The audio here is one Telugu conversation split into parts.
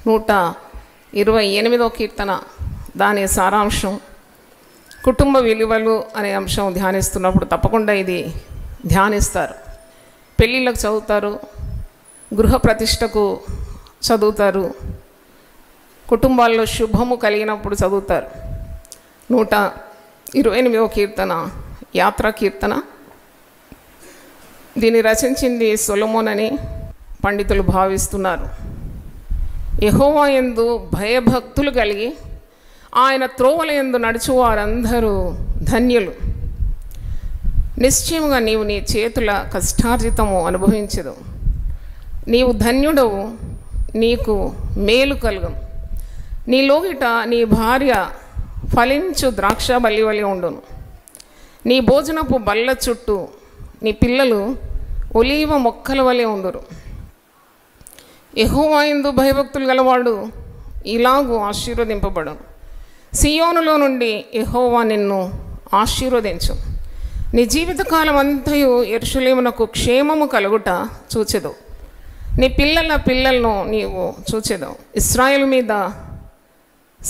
128వ కీర్తన దాని సారాంశం కుటుంబ విలువలు అనే అంశం ధ్యానిస్తున్నప్పుడు తప్పకుండా ఇది ధ్యానిస్తారు. పెళ్ళిళ్ళకు చదువుతారు, గృహ ప్రతిష్టకు చదువుతారు, కుటుంబాల్లో శుభము కలిగినప్పుడు చదువుతారు. 128వ కీర్తన యాత్రా కీర్తన. దీన్ని రచించింది సొలొమోన్ అని పండితులు భావిస్తున్నారు. యెహోవా యందు భయభక్తులు కలిగి ఆయన త్రోవల యందు నడుచువారందరూ ధన్యులు. నిశ్చయముగా నీవు నీ చేతుల కష్టార్జితము అనుభవించదు. నీవు ధన్యుడవు, నీకు మేలు కలుగును. నీ లోగిట నీ భార్య ఫలించు ద్రాక్ష బల్లి వలె ఉండును. నీ భోజనపు బల్ల చుట్టూ నీ పిల్లలు ఒలీవ మొక్కల వలె ఉండురు. యెహోవా యందు భయభక్తులు గలవాడు ఇలాగూ ఆశీర్వదింపబడును. సియోనులో నుండి యెహోవా నిన్ను ఆశీర్వదించు. నీ జీవితకాలం అంతయు యెరూషలేమునకు క్షేమము కలుగుట చూచెదవు. నీ పిల్లల పిల్లలను నీవు చూచెదవు. ఇశ్రాయేలు మీద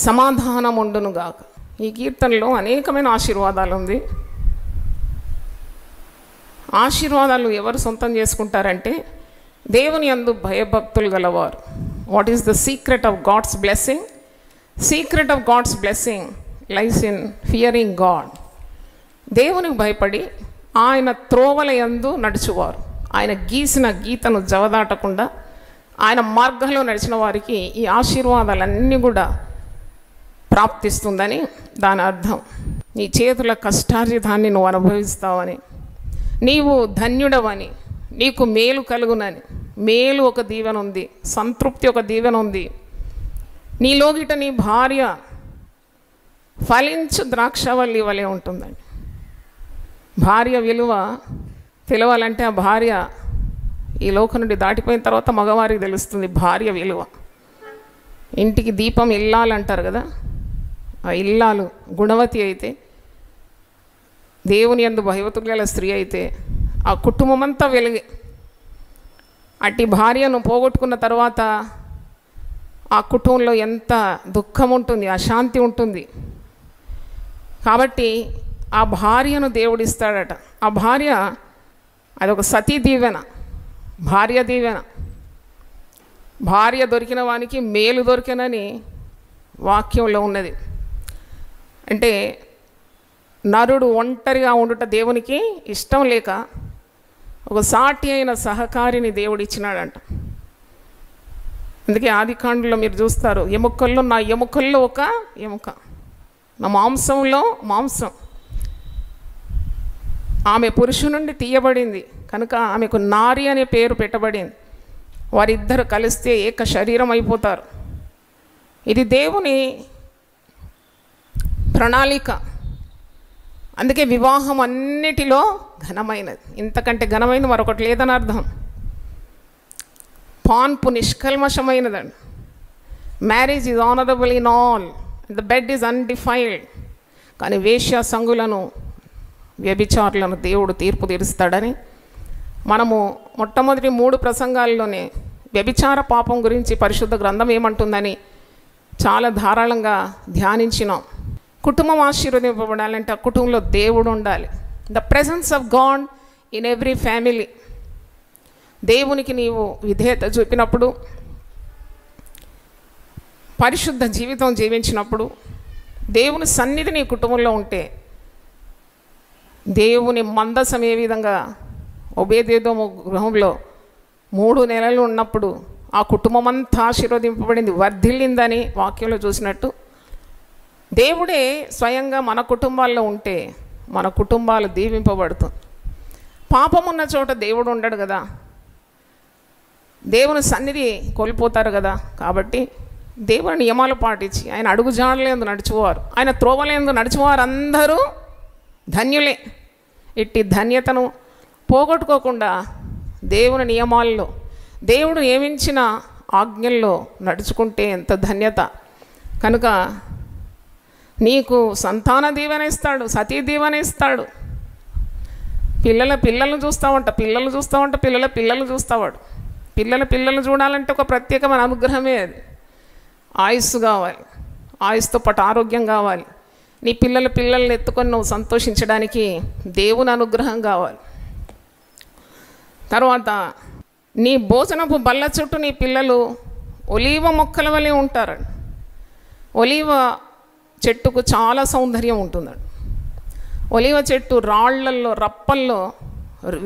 సమాధానం ఉండునుగాక. ఈ కీర్తనలో అనేకమైన ఆశీర్వాదాలు ఉంది. ఆశీర్వాదాలు ఎవరు సొంతం చేసుకుంటారంటే దేవుని యందు భయభక్తులు గలవారు. What is the secret of God's blessing? Secret of God's blessing lies in fearing God. దేవునికి భయపడి ఆయన త్రోవల యందు నడుచువారు. ఆయన గీసిన గీతను జవదాటకుండా ఆయన మార్గంలో నడిచిన వారికి ఈ ఆశీర్వాదాలన్నీ కూడా ప్రాప్తిస్తుందని దాని అర్థం. నీ చేతుల కష్టార్జితాన్ని నువ్వు అనుభవిస్తావని, నీవు ధన్యుడవని, నీకు మేలు కలుగునని. మేలు ఒక దీవెన ఉంది, సంతృప్తి ఒక దీవెన ఉంది. నీలోగిట నీ భార్య ఫలించు ద్రాక్షవల్లి వలె ఉంటుందని. భార్య విలువ తెలవాలంటే ఆ భార్య ఈ లోకం నుండి దాటిపోయిన తర్వాత మగవారికి తెలుస్తుంది భార్య విలువ. ఇంటికి దీపం ఇల్లాలంటారు కదా, ఆ ఇల్లాలు గుణవతి అయితే, దేవుని యందు భయభక్తులు గల స్త్రీ అయితే ఆ కుటుంబం అంతా వెలిగే. అట్టి భార్యను పోగొట్టుకున్న తర్వాత ఆ కుటుంబంలో ఎంత దుఃఖం ఉంటుంది, అశాంతి ఉంటుంది. కాబట్టి ఆ భార్యను దేవుడిస్తాడట. ఆ భార్య అదొక సతీ దీవెన, భార్య దీవెన. భార్య దొరికిన వానికి మేలు దొరికినని వాక్యంలో ఉన్నది. అంటే నరుడు ఒంటరిగా ఉండుట దేవునికి ఇష్టం లేక ఒక సాటి అయిన సహకారిని దేవుడు ఇచ్చినాడంట. అందుకే ఆదికాండలో మీరు చూస్తారు, ఎముకల్లో నా ఎముకల్లో ఒక ఎముక, నా మాంసంలో మాంసం. ఆమె పురుషు నుండి తీయబడింది కనుక ఆమెకు నారి అనే పేరు పెట్టబడింది. వారిద్దరు కలిస్తే ఏక శరీరం అయిపోతారు. ఇది దేవుని ప్రణాళిక. అందుకే వివాహం అన్నిటిలో ఘనమైనది. ఇంతకంటే ఘనమైనది మరొకటి లేదని అర్థం. పాన్పు నిష్కల్మషమైనదండి. Marriage is honourable in all, the bed is undefiled. కానీ వేశ్య సంగులను వ్యభిచారులను దేవుడు తీర్పు తీరుస్తాడని మనము మొట్టమొదటి 3 ప్రసంగాల్లోనే వ్యభిచార పాపం గురించి పరిశుద్ధ గ్రంథం ఏమంటుందని చాలా ధారాళంగా ధ్యానించినాం. కుటుంబం ఆశీర్వదింపబడాలంటే ఆ కుటుంబంలో దేవుడు ఉండాలి. The presence of God in every family. దేవునికి నీవు విధేయత చూపినప్పుడు, పరిశుద్ధ జీవితం జీవించినప్పుడు, దేవుని సన్నిధి నీ కుటుంబంలో ఉంటే, దేవుని మందసం ఏ విధంగా ఒబేదేదోము గృహంలో 3 నెలలు ఉన్నప్పుడు ఆ కుటుంబం అంతా ఆశీర్వదింపబడింది, వర్ధిల్లిందని వాక్యంలో చూసినట్టు, దేవుడే స్వయంగా మన కుటుంబాల్లో ఉంటే మన కుటుంబాలు దీవింపబడుతుంది. పాపం ఉన్న చోట దేవుడు ఉండడు కదా, దేవుని సన్నిధి కోల్పోతారు కదా. కాబట్టి దేవుని నియమాలు పాటించి ఆయన అడుగుజాడలేందు నడుచువారు, ఆయన త్రోవలేందు నడుచువారు అందరూ ధన్యులే. ఇట్టి ధన్యతను పోగొట్టుకోకుండా దేవుని నియమాల్లో, దేవుడు నియమించిన ఆజ్ఞల్లో నడుచుకుంటే ఎంత ధన్యత. కనుక నీకు సంతాన దీవెన ఇస్తాడు, సతీ దీవెన ఇస్తాడు. పిల్లలను చూస్తావంట, పిల్లలు చూస్తావాడు. పిల్లలు చూడాలంటే ఒక ప్రత్యేకమైన అనుగ్రహమే అది. ఆయుస్సు కావాలి, ఆయుస్తో పాటు ఆరోగ్యం కావాలి. నీ పిల్లల్ని ఎత్తుకొని నువ్వు సంతోషించడానికి దేవుని అనుగ్రహం కావాలి. తర్వాత నీ భోజనపు బల్ల చుట్టూ నీ పిల్లలు ఒలీవ మొక్కల వలె ఉంటారండి. ఒలీవ చెట్టుకు చాలా సౌందర్యం ఉంటుందండి. ఒలీవ చెట్టు రాళ్లల్లో, రప్పల్లో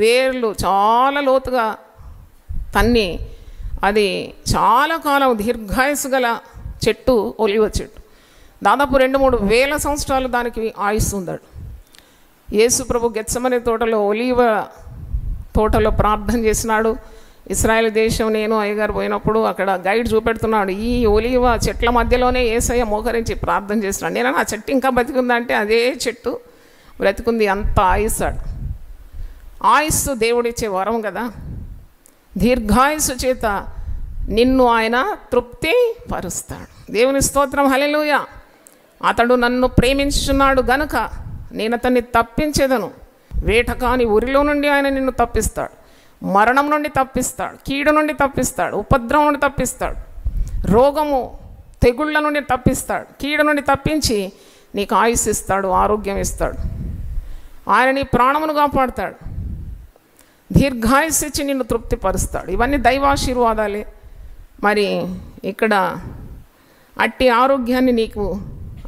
వేర్లు చాలా లోతుగా తన్ని అది చాలా కాలం దీర్ఘాయుసు గల చెట్టు ఒలీవ చెట్టు. దాదాపు 2-3 వేల సంవత్సరాలు దానికి ఆయుస్సు ఉందాడు. యేసు ప్రభు గెత్సెమనే తోటలో, ఒలీవ తోటలో ప్రార్థన చేసినాడు. ఇశ్రాయేల్ దేశం నేను అయ్యగారు పోయినప్పుడు అక్కడ గైడ్ చూపెడుతున్నాడు. ఈ ఒలీవ చెట్ల మధ్యలోనే యేసయ్య మోకరించి ప్రార్థన చేస్తున్నాడు. నేను ఆ చెట్టు ఇంకా బతికుందంటే అదే చెట్టు బ్రతికుంది. అంత ఆయుస్సాడు. ఆయుస్సు దేవుడిచ్చే వరం కదా. దీర్ఘాయుస్సు చేత నిన్ను ఆయన తృప్తి పరుస్తాడు. దేవుని స్తోత్రం, హల్లెలూయా. అతడు నన్ను ప్రేమించుచున్నాడు గనుక నేను అతన్ని తప్పించేదను. వేటకాని ఉరిలో నుండి ఆయన నిన్ను తప్పిస్తాడు, మరణం నుండి తప్పిస్తాడు, కీడు నుండి తప్పిస్తాడు, ఉపద్రవం నుండి తప్పిస్తాడు, రోగము తెగుళ్ళ నుండి తప్పిస్తాడు, కీడు నుండి తప్పించి నీకు ఆయుస్సు ఇస్తాడు, ఆరోగ్యం ఇస్తాడు. ఆయన నీ ప్రాణమును కాపాడుతాడు, దీర్ఘాయుస్సు ఇచ్చి నిన్ను తృప్తిపరుస్తాడు. ఇవన్నీ దైవాశీర్వాదాలే. మరి ఇక్కడ అట్టి ఆరోగ్యాన్ని నీకు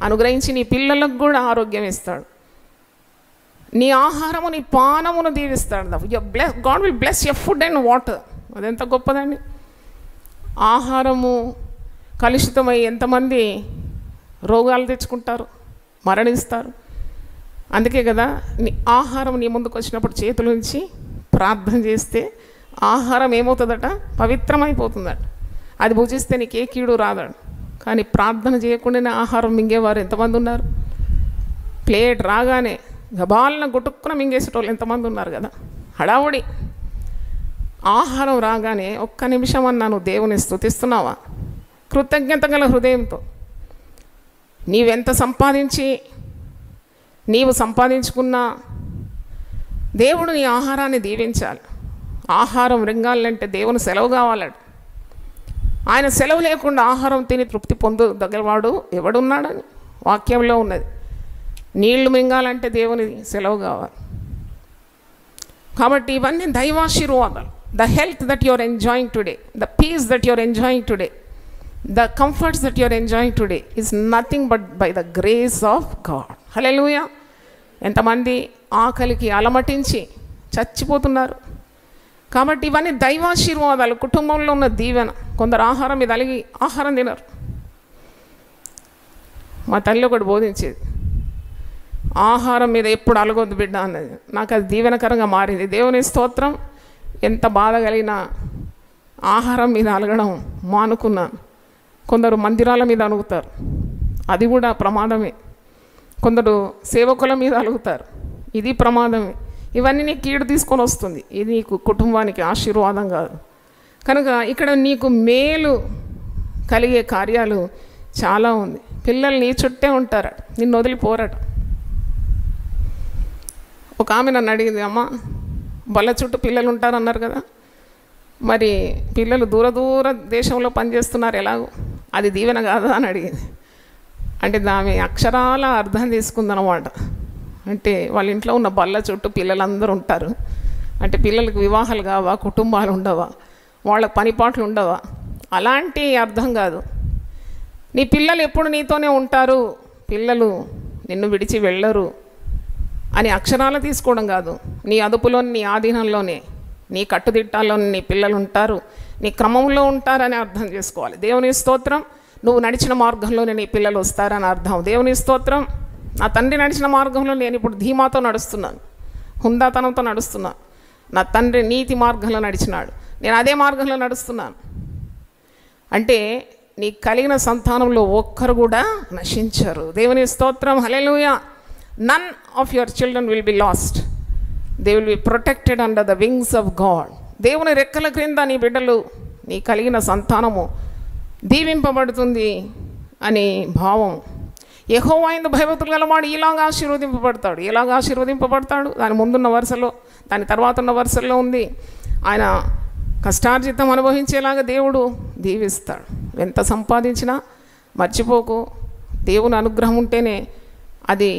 అనుగ్రహించి నీ పిల్లలకు కూడా ఆరోగ్యం ఇస్తాడు. నీ ఆహారము, నీ పానమును దీవిస్తాడు. God will bless your food and water. అదెంత గొప్పదండి. ఆహారము కలుషితమై ఎంతమంది రోగాలు తెచ్చుకుంటారు, మరణిస్తారు. అందుకే కదా ఆహారం నీ ముందుకు వచ్చినప్పుడు చేతుల నుంచి ప్రార్థన చేస్తే ఆహారం ఏమవుతుందట, పవిత్రమైపోతుందట. అది భుజిస్తే నీకు ఏ కీడు రాదాడు. కానీ ప్రార్థన చేయకుండానే ఆహారం మింగేవారు ఎంతమంది ఉన్నారు. ప్లేట్ రాగానే గబాలన గుట్టుక్కున మింగేసేటోళ్ళు ఎంతమంది ఉన్నారు కదా. హడావుడి. ఆహారం రాగానే ఒక్క నిమిషం అన్నా నువ్వు దేవుని స్తుతిస్తున్నావా కృతజ్ఞత గల హృదయంతో? నీవెంత సంపాదించి నీవు సంపాదించుకున్నా దేవుడు నీ ఆహారాన్ని దీవించాలి. ఆహారం రింగాలంటే దేవుని సెలవు కావాలడు. ఆయన సెలవు లేకుండా ఆహారం తిని తృప్తి పొందగలవాడు ఎవడున్నాడని వాక్యంలో ఉన్నది. నీళ్లు మింగాలంటే దేవుని సెలవు కావాలి. కాబట్టి ఇవన్నీ దైవాశీర్వాదాలు. The health that you are enjoying today, the peace that you are enjoying today, the comforts that you are enjoying today is nothing but by the grace of God. హల్లెలూయా. ఎంతమంది ఆకలికి అలమటించి చచ్చిపోతున్నారు. కాబట్టి ఇవన్నీ దైవాశీర్వాదాలు, కుటుంబంలో ఉన్న దీవెన. కొందరు ఆహారం మీద అలిగి ఆహారం తినరు. మా తల్లి ఒకటి బోధించేది, ఆహారం మీద ఎప్పుడు అలగొద్దు బిడ్డ అన్నది. నాకు అది దీవెనకరంగా మారింది. దేవుని స్తోత్రం. ఎంత బాధ కలిగినా ఆహారం మీద అలగడం మానుకున్నాను. కొందరు మందిరాల మీద అలుగుతారు, అది కూడా ప్రమాదమే. కొందరు సేవకుల మీద అలుగుతారు, ఇది ప్రమాదమే. ఇవన్నీ నీకు కీడు తీసుకొని వస్తుంది. ఇది నీకు కుటుంబానికి ఆశీర్వాదం కాదు. కనుక ఇక్కడ నీకు మేలు కలిగే కార్యాలు చాలా ఉంది. పిల్లలు నీ చుట్టే ఉంటారట, నిన్ను వదిలిపోరట. ఒక ఆమె నన్ను అడిగింది, అమ్మ బల్ల చుట్టూ పిల్లలు ఉంటారన్నారు కదా, మరి పిల్లలు దూర దేశంలో పనిచేస్తున్నారు, ఎలాగో అది దీవెన కాదా అని అడిగింది. అంటే ఆమె అక్షరాల అర్థం తీసుకుందనమాట. అంటే వాళ్ళ ఇంట్లో ఉన్న బల్ల చుట్టూ పిల్లలందరూ ఉంటారు అంటే పిల్లలకు వివాహాలు కావా, కుటుంబాలు ఉండవా, వాళ్ళకి పనిపాట్లు ఉండవా, అలాంటి అర్థం కాదు. నీ పిల్లలు ఎప్పుడు నీతోనే ఉంటారు, పిల్లలు నిన్ను విడిచి వెళ్ళరు అని అక్షరాలు తీసుకోవడం కాదు. నీ అదుపులోని, నీ ఆధీనంలోనే, నీ కట్టుదిట్టాల్లోని నీ పిల్లలు ఉంటారు, నీ క్రమంలో ఉంటారని అర్థం చేసుకోవాలి. దేవుని స్తోత్రం. నువ్వు నడిచిన మార్గంలోనే నీ పిల్లలు వస్తారని అర్థం. దేవుని స్తోత్రం. నా తండ్రి నడిచిన మార్గంలో నేను ఇప్పుడు ధీమాతో నడుస్తున్నాను, హుందాతనంతో నడుస్తున్నాను. నా తండ్రి నీతి మార్గంలో నడిచినాడు, నేను అదే మార్గంలో నడుస్తున్నాను. అంటే నీకు కలిగిన సంతానంలో ఒక్కరు కూడా నశించరు. దేవుని స్తోత్రం. హల్లెలూయా. None of your children will be lost, they will be protected under the wings of God. దేవుని రెక్కల క్రింద నీ బిడ్డలు, నీ కలిగిన సంతానము దీవింపబడుతుంది అని భావం. యెహోవా యందు భయభక్తులు గలవాడు ఇలాగ ఆశీర్వదింపబడతాడు. ఎలాగ ఆశీర్వదింపబడతాడు? దాని ముందున్న వరుసలో, దాని తర్వాత ఉన్న వరుసల్లో ఉంది. ఆయన కష్టార్జితం అనుభవించేలాగా దేవుడు దీవిస్తాడు. ఎంత సంపాదించినా మర్చిపోకు, దేవుని అనుగ్రహం ఉంటేనే అది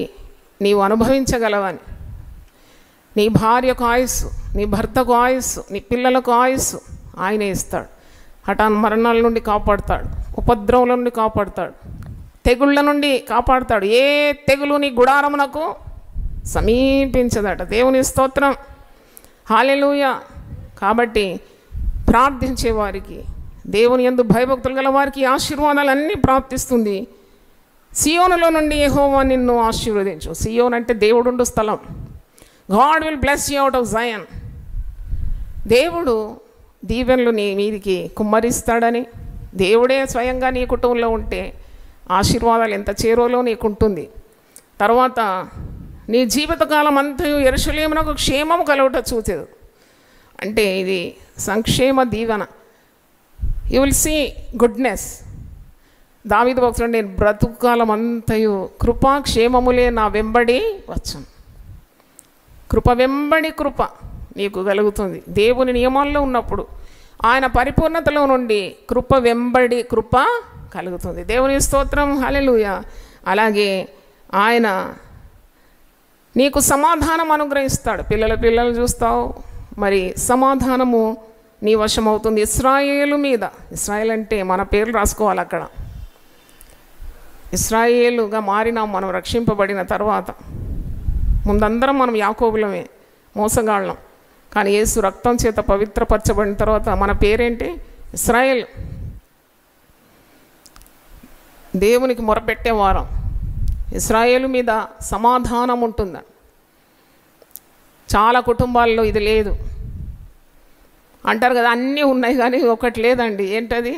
నీవు అనుభవించగలవని. నీ భార్యకు ఆయుస్సు, నీ భర్తకు ఆయుస్సు, నీ పిల్లలకు ఆయుస్సు ఆయనే ఇస్తాడు. హఠాన్ మరణాల నుండి కాపాడుతాడు, ఉపద్రవం నుండి కాపాడుతాడు, తెగుళ్ళ నుండి కాపాడుతాడు. ఏ తెగులు నీ గుడారమునకు సమీపించదట. దేవుని స్తోత్రం, హల్లెలూయా. కాబట్టి ప్రార్థించే వారికి, దేవుని యందు భయభక్తులు గల వారికి ఆశీర్వాదాలన్నీ ప్రాప్తిస్తుంది. సియోనులో నుండి యెహోవా నిన్ను ఆశీర్వదించు. సియోన్ అంటే దేవుడుండు స్థలం. God will bless you out of Jayan. దేవుడు దీవెనలు నీ మీదికి కుమ్మరిస్తాడని, దేవుడే స్వయంగా నీ కుటుంబంలో ఉంటే ఆశీర్వాదాలు ఎంత చేరువలో నీకుంటుంది. తర్వాత నీ జీవితకాలం అంతయు యెరూషలేమునకు క్షేమము కలుగుట చూచెదు. అంటే ఇది సంక్షేమ దీవెన. You will see goodness. David భక్తుడు, నేను బ్రతుకుకాలం అంతయు కృపాక్షేమములే నా వెంబడి వచ్చాను. కృప వెంబడి కృప నీకు కలుగుతుంది. దేవుని నియమాల్లో ఉన్నప్పుడు, ఆయన పరిపూర్ణతలో నుండి కృప వెంబడి కృప కలుగుతుంది. దేవుని స్తోత్రం, హల్లెలూయా. అలాగే ఆయన నీకు సమాధానం అనుగ్రహిస్తాడు. పిల్లలు చూస్తావు, మరి సమాధానము నీ వశం అవుతుంది. ఇశ్రాయేలు మీద, ఇశ్రాయేల్ అంటే మన పేర్లు రాసుకోవాలి అక్కడ. ఇశ్రాయేలుగా మారినాం మనం రక్షింపబడిన తర్వాత. ముందందరం మనం యాకోబులమే, మోసగాళ్ళం. కానీ యేసు రక్తం చేత పవిత్రపరచబడిన తర్వాత మన పేరేంటి? ఇశ్రాయేల్. దేవునికి మొరపెట్టేవారం. ఇశ్రాయేలు మీద సమాధానం ఉంటుంది. చాలా కుటుంబాల్లో ఇది లేదు అంటారు కదా, అన్నీ ఉన్నాయి కానీ ఒకటి లేదండి. ఏంటది?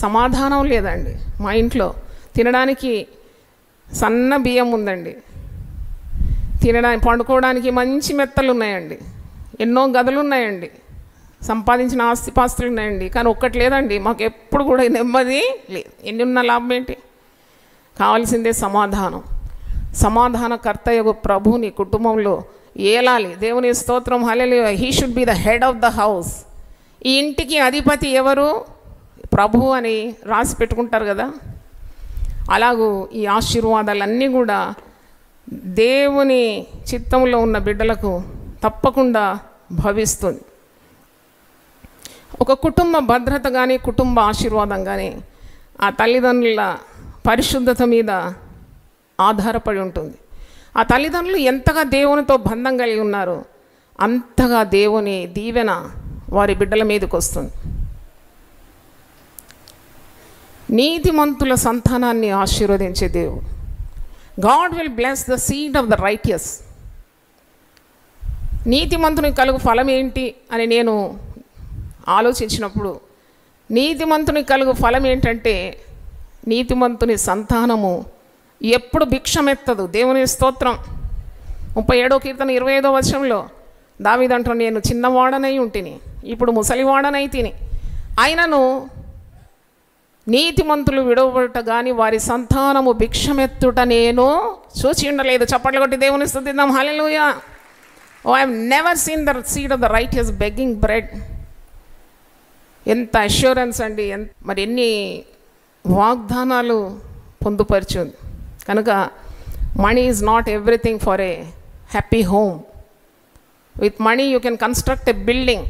సమాధానం లేదండి. మా ఇంట్లో తినడానికి సన్న బియ్యం ఉందండి, తినడానికి పండుకోవడానికి మంచి మెత్తలు ఉన్నాయండి, ఎన్నో గదులు ఉన్నాయండి, సంపాదించిన ఆస్తిపాస్తులు ఉన్నాయండి, కానీ ఒక్కటి లేదండి. మాకు ఎప్పుడు కూడా నెమ్మది లేదు. ఎన్ని ఉన్న లాభం ఏంటి? కావాల్సిందే సమాధానం. సమాధానకర్తయగు ప్రభు నీ కుటుంబంలో ఏలాలి. దేవుని స్తోత్రం, హల్లెలూయా. He should be the head of the house. ఈ ఇంటికి అధిపతి ఎవరు? ప్రభు అని రాసి పెట్టుకుంటారు కదా. అలాగూ ఈ ఆశీర్వాదాలన్నీ కూడా దేవుని చిత్తంలో ఉన్న బిడ్డలకు తప్పకుండా భవిస్తుంది. ఒక కుటుంబ భద్రత కానీ, కుటుంబ ఆశీర్వాదం కానీ ఆ తల్లిదండ్రుల పరిశుద్ధత మీద ఆధారపడి ఉంటుంది. ఆ తల్లిదండ్రులు ఎంతగా దేవునితో బంధం కలిగి ఉన్నారో అంతగా దేవుని దీవెన వారి బిడ్డల మీదకి వస్తుంది. నీతిమంతుల సంతానాన్ని ఆశీర్వదించే దేవుడు. God will bless the seed of the righteous. నీతిమంతునికి కలుగు ఫలం ఏంటి అని నేను ఆలోచించినప్పుడు, నీతిమంతునికి కలుగు ఫలం ఏంటంటే, నీతిమంతుని సంతానము ఎప్పుడు భిక్షమెత్తదు. దేవుని స్తోత్రం. 37వ కీర్తన 25వ వచనంలో దావీదు అంటాడు, నేను చిన్నవాడనై ఉంటిని, ఇప్పుడు ముసలివాడనై తిని, అయినను నీతిమంతులు విడవబడుట కానీ వారి సంతానము భిక్షమెత్తుట నేను చూచి ఉండలేదు. చప్పట్లు కొట్టి దేవుని స్తుతిద్దాం. హల్లెలూయా. Oh I have never seen the seed of the righteous begging bread. ఎంత అష్యూరెన్స్ అండి! మరి ఎన్ని వాగ్దానాలు పొందుపరిచింది. కనుక money is not everything for a happy home. With money you can construct a building,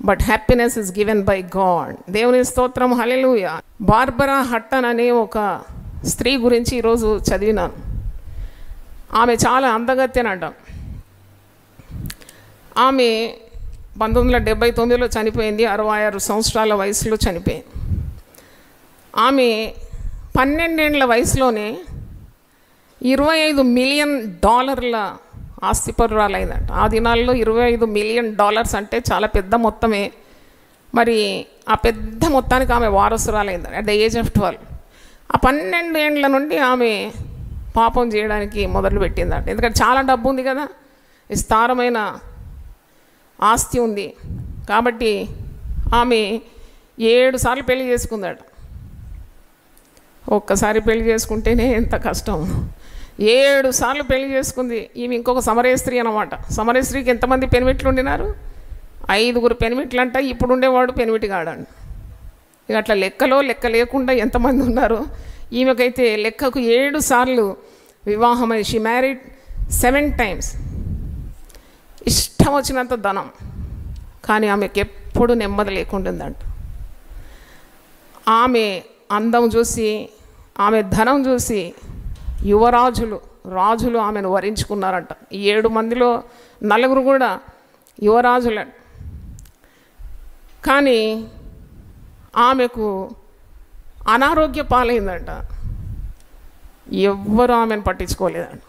but happiness is given by God. దేవుని స్తోత్రం, హల్లెలూయా. బార్బరా హట్టన్ అనే ఒక స్త్రీ గురించి ఈరోజు చదివినాను. ఆమె చాలా అందగత్తెనంట. ఆమె 1979లో చనిపోయింది. 66 సంవత్సరాల వయసులో చనిపోయింది. ఆమె 12 ఏళ్ల వయసులోనే $25 మిలియన్ ఆస్తిపరురాలైందంట. ఆ దినాల్లో $25 మిలియన్ అంటే చాలా పెద్ద మొత్తమే. మరి ఆ పెద్ద మొత్తానికి ఆమె వారసురాలైందంట అట్ ద ఏజ్ ఆఫ్ 12. ఆ 12 ఏళ్ల నుండి ఆమె పాపం చేయడానికి మొదలుపెట్టిందంట. ఎందుకంటే చాలా డబ్బు ఉంది కదా, విస్తారమైన ఆస్తి ఉంది కాబట్టి ఆమె 7 సార్లు పెళ్లి చేసుకుందట. ఒక్కసారి పెళ్లి చేసుకుంటేనే ఎంత కష్టం. 7 సార్లు పెళ్లి చేసుకుంది. ఈమె ఇంకొక సమరయ స్త్రీ అన్నమాట. సమరయ స్త్రీకి ఎంతమంది పెనిమిట్లు ఉండినారు? 5 పెనిమిట్లు అంట. ఇప్పుడు ఉండేవాడు పెనిమిటి కాడండి. ఇక అట్లా లెక్క లేకుండా ఎంతమంది ఉన్నారో, ఈమెకైతే లెక్కకు 7 సార్లు వివాహమై షీ మ్యారీడ్ 7 times. ఇష్టం వచ్చినంత ధనం, కానీ ఆమెకు ఎప్పుడు నెమ్మది లేకుంటుందంట. ఆమె అందం చూసి, ఆమె ధనం చూసి రాజులు ఆమెను వరించుకున్నారంట. ఈ 7 మందిలో 4 కూడా యువరాజులు. కానీ ఆమెకు అనారోగ్య పాలైందంట. ఎవ్వరూ ఆమెను పట్టించుకోలేదంట.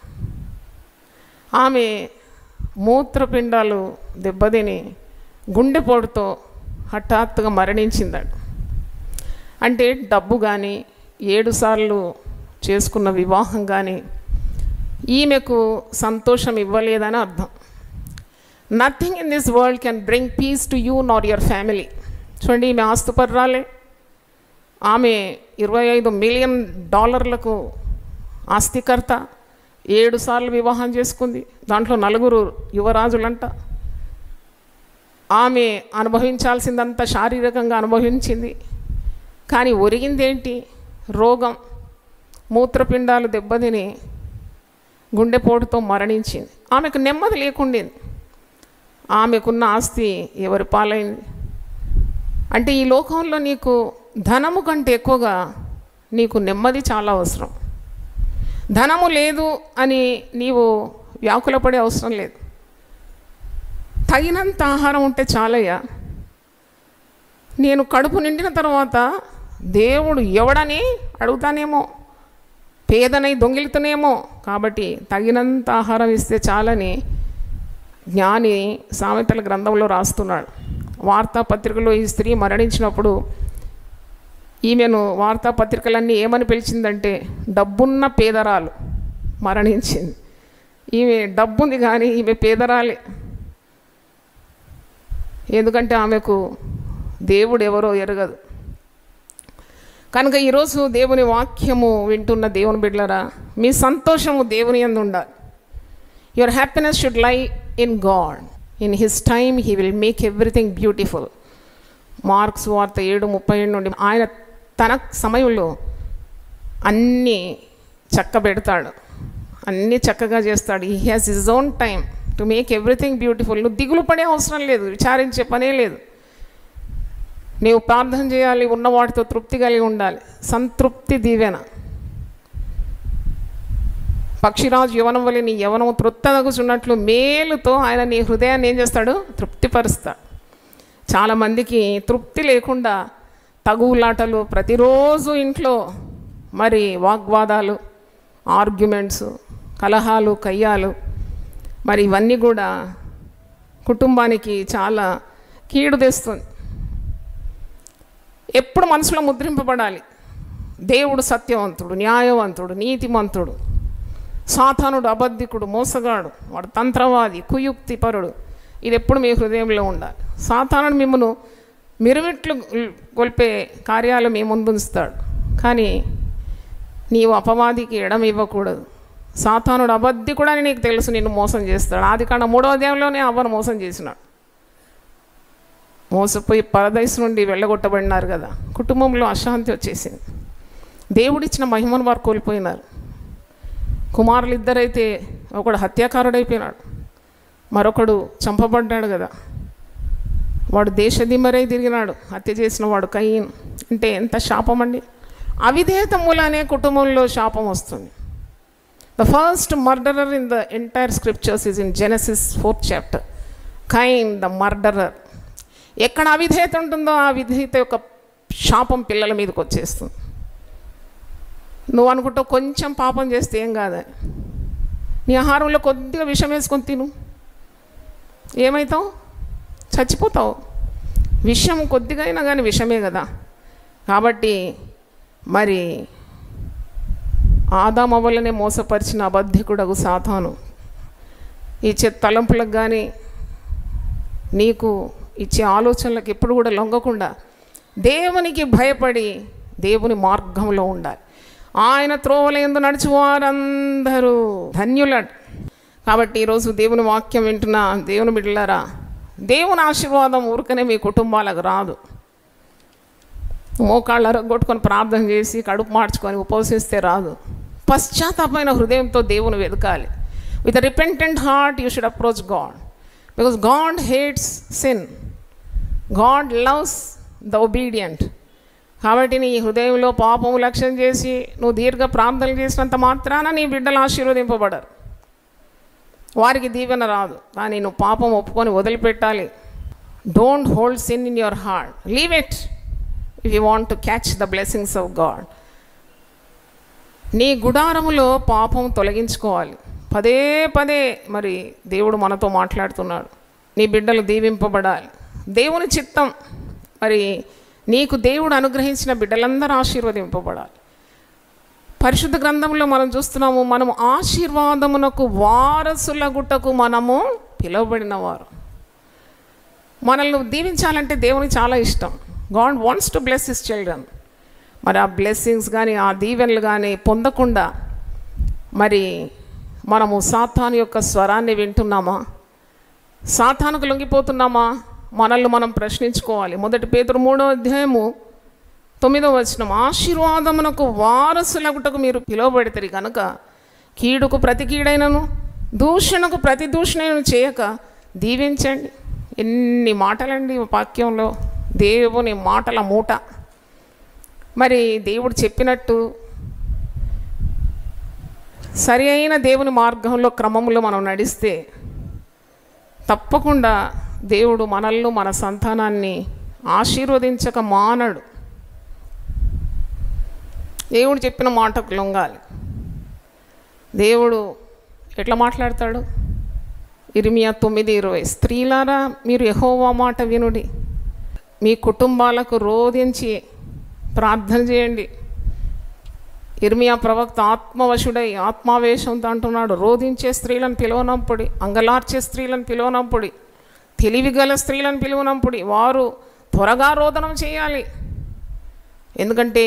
ఆమె మూత్రపిండాలు దెబ్బతిని గుండెపోటుతో హఠాత్తుగా మరణించిందంట. అంటే డబ్బు కానీ 7 సార్లు చేసుకున్న వివాహం కానీ ఈమెకు సంతోషం ఇవ్వలేదని అర్థం. Nothing in this world can bring peace to you nor your family. చూడండి, ఈమె ఆస్తుపర్రాలే. ఆమె $25 మిలియన్ ఆస్తికర్త. 7 సార్లు వివాహం చేసుకుంది, దాంట్లో 4 యువరాజులంట. ఆమె అనుభవించాల్సిందంతా శారీరకంగా అనుభవించింది, కానీ ఒరిగిందేంటి? రోగం, మూత్రపిండాలు దెబ్బతిని గుండెపోటుతో మరణించింది. ఆమెకు నెమ్మది లేకుండింది. ఆమెకున్న ఆస్తి ఎవరి పాలైంది? అంటే ఈ లోకంలో నీకు ధనము కంటే ఎక్కువగా నీకు నెమ్మది చాలా అవసరం. ధనము లేదు అని నీవు వ్యాకులపడే అవసరం లేదు. తగినంత ఆహారం ఉంటే చాలయ్యా. నేను కడుపు నిండిన తర్వాత దేవుడు ఎవడని అడుగుతానేమో, పేదనై దొంగిలుతానేమో, కాబట్టి తగినంత ఆహారం ఇస్తే చాలని జ్ఞాని సామెతల గ్రంథంలో రాస్తున్నాడు. వార్తాపత్రికలో ఈ స్త్రీ మరణించినప్పుడు ఈమెను వార్తాపత్రికలన్నీ ఏమని పిలిచిందంటే డబ్బున్న పేదరాలు మరణించింది. ఈమె డబ్బుంది కానీ ఈమె పేదరాలే. ఎందుకంటే ఆమెకు దేవుడు ఎవరో ఎరగదు. కనుక ఈరోజు దేవుని వాక్యము వింటున్న దేవుని బిడ్డలారా, మీ సంతోషము దేవుని యందు ఉండాలి. యువర్ హ్యాపీనెస్ షుడ్ లై in God. In his time he will make everything beautiful. Marks వార్త 7:37 నుండి ఆయన తన సమయంలో అన్నీ చక్కబెడతాడు, అన్నీ చక్కగా చేస్తాడు. He has his own time to make everything beautiful. నువ్వు దిగులు పడే అవసరం లేదు, విచారించే పనే లేదు. నీవు ప్రార్థన చేయాలి, ఉన్న వాటితో తృప్తి కలిగి ఉండాలి. సంతృప్తి దీవెన. పక్షిరాజు యవనం వల్ల నీ యవనము తృప్తగుచున్నట్లు మేలుతో ఆయన నీ హృదయాన్ని ఏం చేస్తాడు? తృప్తిపరుస్తాడు. చాలామందికి తృప్తి లేకుండా తగువులాటలు, ప్రతిరోజు ఇంట్లో మరి వాగ్వాదాలు, ఆర్గ్యుమెంట్స్, కలహాలు, కయ్యాలు, మరి ఇవన్నీ కూడా కుటుంబానికి చాలా కీడు తెస్తుంది. ఎప్పుడు మనసులో ముద్రింపబడాలి, దేవుడు సత్యవంతుడు, న్యాయవంతుడు, నీతిమంతుడు, సాతానుడు అబద్ధికుడు, మోసగాడు, వాడు తంత్రవాది, కుయుక్తిపరుడు. ఇది ఎప్పుడు మీ హృదయంలో ఉండాలి. సాతానుడు మిమ్మల్ని మిరుమిట్లు గొల్పే కార్యాలు మీ ముందు ఉంచుతాడు, కానీ నీవు అపవాదికి ఎడం ఇవ్వకూడదు. సాతానుడు అబద్ధికుడు అని నీకు తెలుసు, నిన్ను మోసం చేస్తాడు. ఆదికాండం 3వ అధ్యాయంలోనే అవ్వను మోసం చేసినాడు. మోసపోయి పరదైసు నుండి వెళ్ళగొట్టబడినారు కదా. కుటుంబంలో అశాంతి వచ్చేసింది. దేవుడిచ్చిన మహిమను వారు కోల్పోయినారు. కుమారులు ఇద్దరైతే ఒకడు హత్యాకారుడైపోయినాడు, మరొకడు చంపబడ్డాడు కదా. వాడు దేశదిమ్మరై తిరిగినాడు, హత్య చేసిన వాడు కయీన్. అంటే ఎంత శాపం అండి! అవిధేయత మూలానే కుటుంబంలో శాపం వస్తుంది. The first murderer in the entire scriptures is in Genesis 4th chapter. Cain the murderer. ఎక్కడ అవిధేయత ఉంటుందో ఆ విధేయత యొక్క శాపం పిల్లల మీదకి వచ్చేస్తుంది. నువ్వు అనుకుంటావు కొంచెం పాపం చేస్తే ఏం కాదని. నీ ఆహారంలో కొద్దిగా విషం వేసుకొని తిను, ఏమవుతావు? చచ్చిపోతావు. విషం కొద్దిగా అయినా కానీ విషమే కదా. కాబట్టి మరి ఆదాము వల్లనే మోసపరిచిన అబద్ధికుడగు సాతాను ఇచ్చే తలంపులకు కానీ నీకు ఇచ్చే ఆలోచనలకు ఎప్పుడు కూడా లొంగకుండా దేవునికి భయపడి దేవుని మార్గంలో ఉండాలి. ఆయన త్రోవలందు నడుచువారందరూ ధన్యులట. కాబట్టి ఈరోజు దేవుని వాక్యం వింటున్న దేవుని బిడ్డలారా, దేవుని ఆశీర్వాదం ఊరికనే మీ కుటుంబాలకు రాదు. మోకాళ్ళ కొట్టుకొని ప్రార్థన చేసి కడుపు మార్చుకొని ఉపవసిస్తే రాదు. పశ్చాత్తాపమైన హృదయంతో దేవుని వెతకాలి. With a repentant heart you should approach God, because God hates sin, God loves the obedient. కాబట్టి నీ హృదయంలో పాపము లక్ష్యం చేసి నువ్వు దీర్ఘ ప్రార్థనలు చేసినంత మాత్రాన నీ బిడ్డలు ఆశీర్వదింపబడరు, వారికి దీవెన రాదు. కానీ నువ్వు పాపం ఒప్పుకొని వదిలిపెట్టాలి. Don't hold sin in your heart, leave it if you want to catch the blessings of God. నీ గుడారములో పాపం తొలగించుకోవాలి. పదే పదే మరి దేవుడు మనతో మాట్లాడుతున్నాడు. నీ బిడ్డలు దీవింపబడాలి. దేవుని చిత్తం మరి నీకు దేవుడు అనుగ్రహించిన బిడ్డలందరూ ఆశీర్వదింపబడాలి. పరిశుద్ధ గ్రంథంలో మనం చూస్తున్నాము, మనము ఆశీర్వాదమునకు వారసులగుటకు మనము పిలువబడిన వారు. మనల్ని దీవించాలంటే దేవునికి చాలా ఇష్టం. God wants to bless his children. మరి ఆ బ్లెస్సింగ్స్ కానీ ఆ దీవెనలు కానీ పొందకుండా మరి మనము సాతాను యొక్క స్వరాన్ని వింటున్నామా, సాతానుకు లొంగిపోతున్నామా? మనల్ని మనం ప్రశ్నించుకోవాలి. 1 పేతురు 3:9 ఆశీర్వాదమునకు వారసులగుటకు మీరు పిలువబడితే కనుక కీడుకు ప్రతి కీడైనను దూషణకు ప్రతి దూషణను చేయక దీవించండి. ఎన్ని మాటలండి వాక్యంలో, దేవుని మాటల మూట. మరి దేవుడు చెప్పినట్టు సరి అయిన దేవుని మార్గంలో క్రమంలో మనం నడిస్తే తప్పకుండా దేవుడు మనల్ని మన సంతానాన్ని ఆశీర్వదించక మానడు. దేవుడు చెప్పిన మాటకు లొంగాలి. దేవుడు ఎట్లా మాట్లాడతాడు? ఇర్మియా 9:20 స్త్రీలారా మీరు యెహోవా మాట వినుడి, మీ కుటుంబాలకు రోధించి ప్రార్థన చేయండి. ఇర్మియా ప్రవక్త ఆత్మవశుడై ఆత్మావేశంతో అంటున్నాడు, రోధించే స్త్రీలను పిలువనంపుడి, అంగలార్చే స్త్రీలను పిలువనంపుడి, తెలివిగల స్త్రీలను పిలువనంపుడి. వారు త్వరగా రోదనం చేయాలి. ఎందుకంటే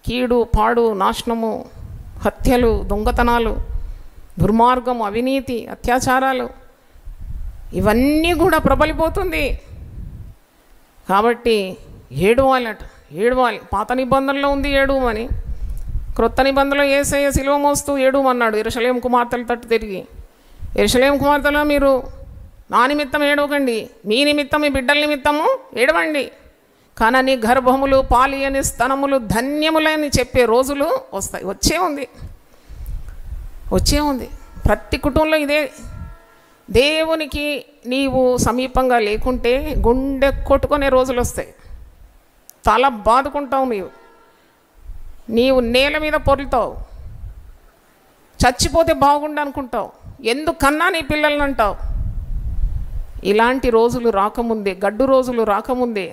కీడు, పాడు, నాశనము, హత్యలు, దొంగతనాలు, దుర్మార్గం, అవినీతి, అత్యాచారాలు ఇవన్నీ కూడా ప్రబలిపోతుంది. కాబట్టి ఏడవాలట, ఏడవాలి. పాత నిబంధనలో ఉంది ఏడవమని, క్రొత్త నిబంధనలో యేసయ్య సిలువ మోస్తూ ఏడవమన్నాడు యెరూషలేము కుమార్తెల తట్టు తిరిగి. యెరూషలేము కుమార్తెలో మీరు నా నిమిత్తం ఏడవకండి, మీ నిమిత్తం, మీ బిడ్డల నిమిత్తము ఏడవండి. కానీ నీ గర్భములు పాలియని స్తనములు ధన్యములని చెప్పే రోజులు వస్తాయి. వచ్చే ఉంది. ప్రతి కుటుంబంలో ఇదే. దేవునికి నీవు సమీపంగా లేకుంటే గుండె కొట్టుకునే రోజులు వస్తాయి. తల బాదుకుంటావు, నీవు నేల మీద పొరులుతావు, చచ్చిపోతే బాగుండు అనుకుంటావు, ఎందుకన్నా నీ పిల్లల్ని అంటావు. ఇలాంటి రోజులు రాకముందే, గడ్డు రోజులు రాకముందే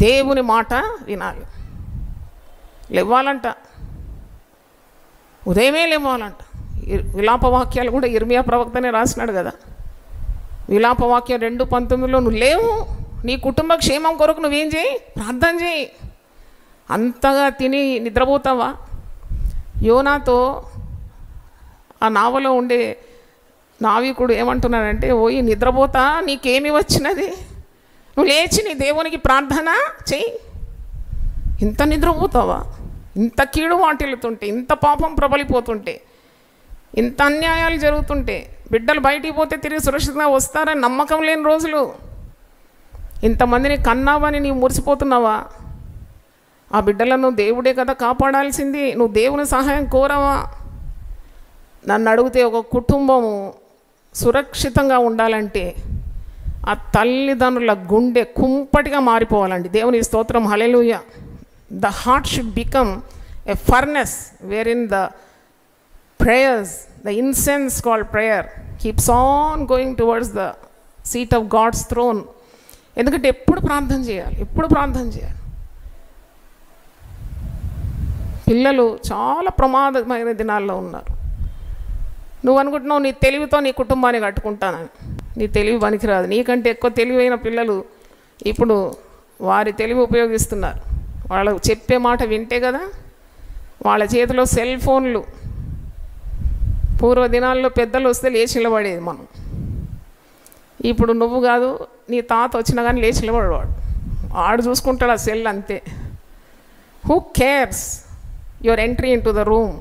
దేవుని మాట వినాలి. లేవాలంట, ఉదయమే లేవాలంట. విలాపవాక్యాలు కూడా ఇర్మియా ప్రవక్తనే రాసినాడు కదా. విలాపవాక్యం 2:19 నువ్వు లేవు, నీ కుటుంబ క్షేమం కొరకు నువ్వేం చేయి? ప్రార్థన చేయి. అంతగా తిని నిద్రపోతావా? యోనాతో ఆ నావలో ఉండే నావికుడు ఏమంటున్నాడంటే, ఓయి నిద్రపోతా, నీకేమి వచ్చినది? నువ్వు లేచి నీ దేవునికి ప్రార్థన చెయ్యి. ఇంత నిద్రపోతావా? ఇంత కీడు వాటిల్లుతుంటే, ఇంత పాపం ప్రబలిపోతుంటే, ఇంత అన్యాయాలు జరుగుతుంటే, బిడ్డలు బయటికి పోతే తిరిగి సురక్షితంగా వస్తారని నమ్మకం లేని రోజులు, ఇంతమందిని కన్నావని నీవు మురిసిపోతున్నావా? ఆ బిడ్డలను దేవుడే కదా కాపాడాల్సింది. నువ్వు దేవుని సహాయం కోరవా? నన్ను అడిగితే ఒక కుటుంబము సురక్షితంగా ఉండాలంటే ఆ తల్లిదండ్రుల గుండె కుంపటిగా మారిపోవాలండి. దేవుని స్తోత్రం, హల్లెలూయా. The heart should become a furnace where in the prayers, the incense called prayer keeps on going towards the seat of God's throne. ఎందుకంటే ఎప్పుడు ప్రార్థన చేయాలి. పిల్లలు చాలా ప్రమాదమైన దినాల్లో ఉన్నారు. నువ్వు అనుకుంటున్నావు నీ తెలివితో నీ కుటుంబాన్ని కట్టుకుంటానని. నీ తెలివి పనికిరాదు. నీకంటే ఎక్కువ తెలివైన పిల్లలు ఇప్పుడు వారి తెలివి ఉపయోగిస్తున్నారు. వాళ్ళు చెప్పే మాట వింటే కదా. వాళ్ళ చేతిలో సెల్ ఫోన్లు. పూర్వ దినాల్లో పెద్దలు వస్తే లేచి నిలబడేది మనం. ఇప్పుడు నువ్వు కాదు, నీ తాత వచ్చినా కానీ లేచి నిలబడేవాడు. ఆడు చూసుకుంటాడు ఆ సెల్ అంతే. Who cares your entry in to the room?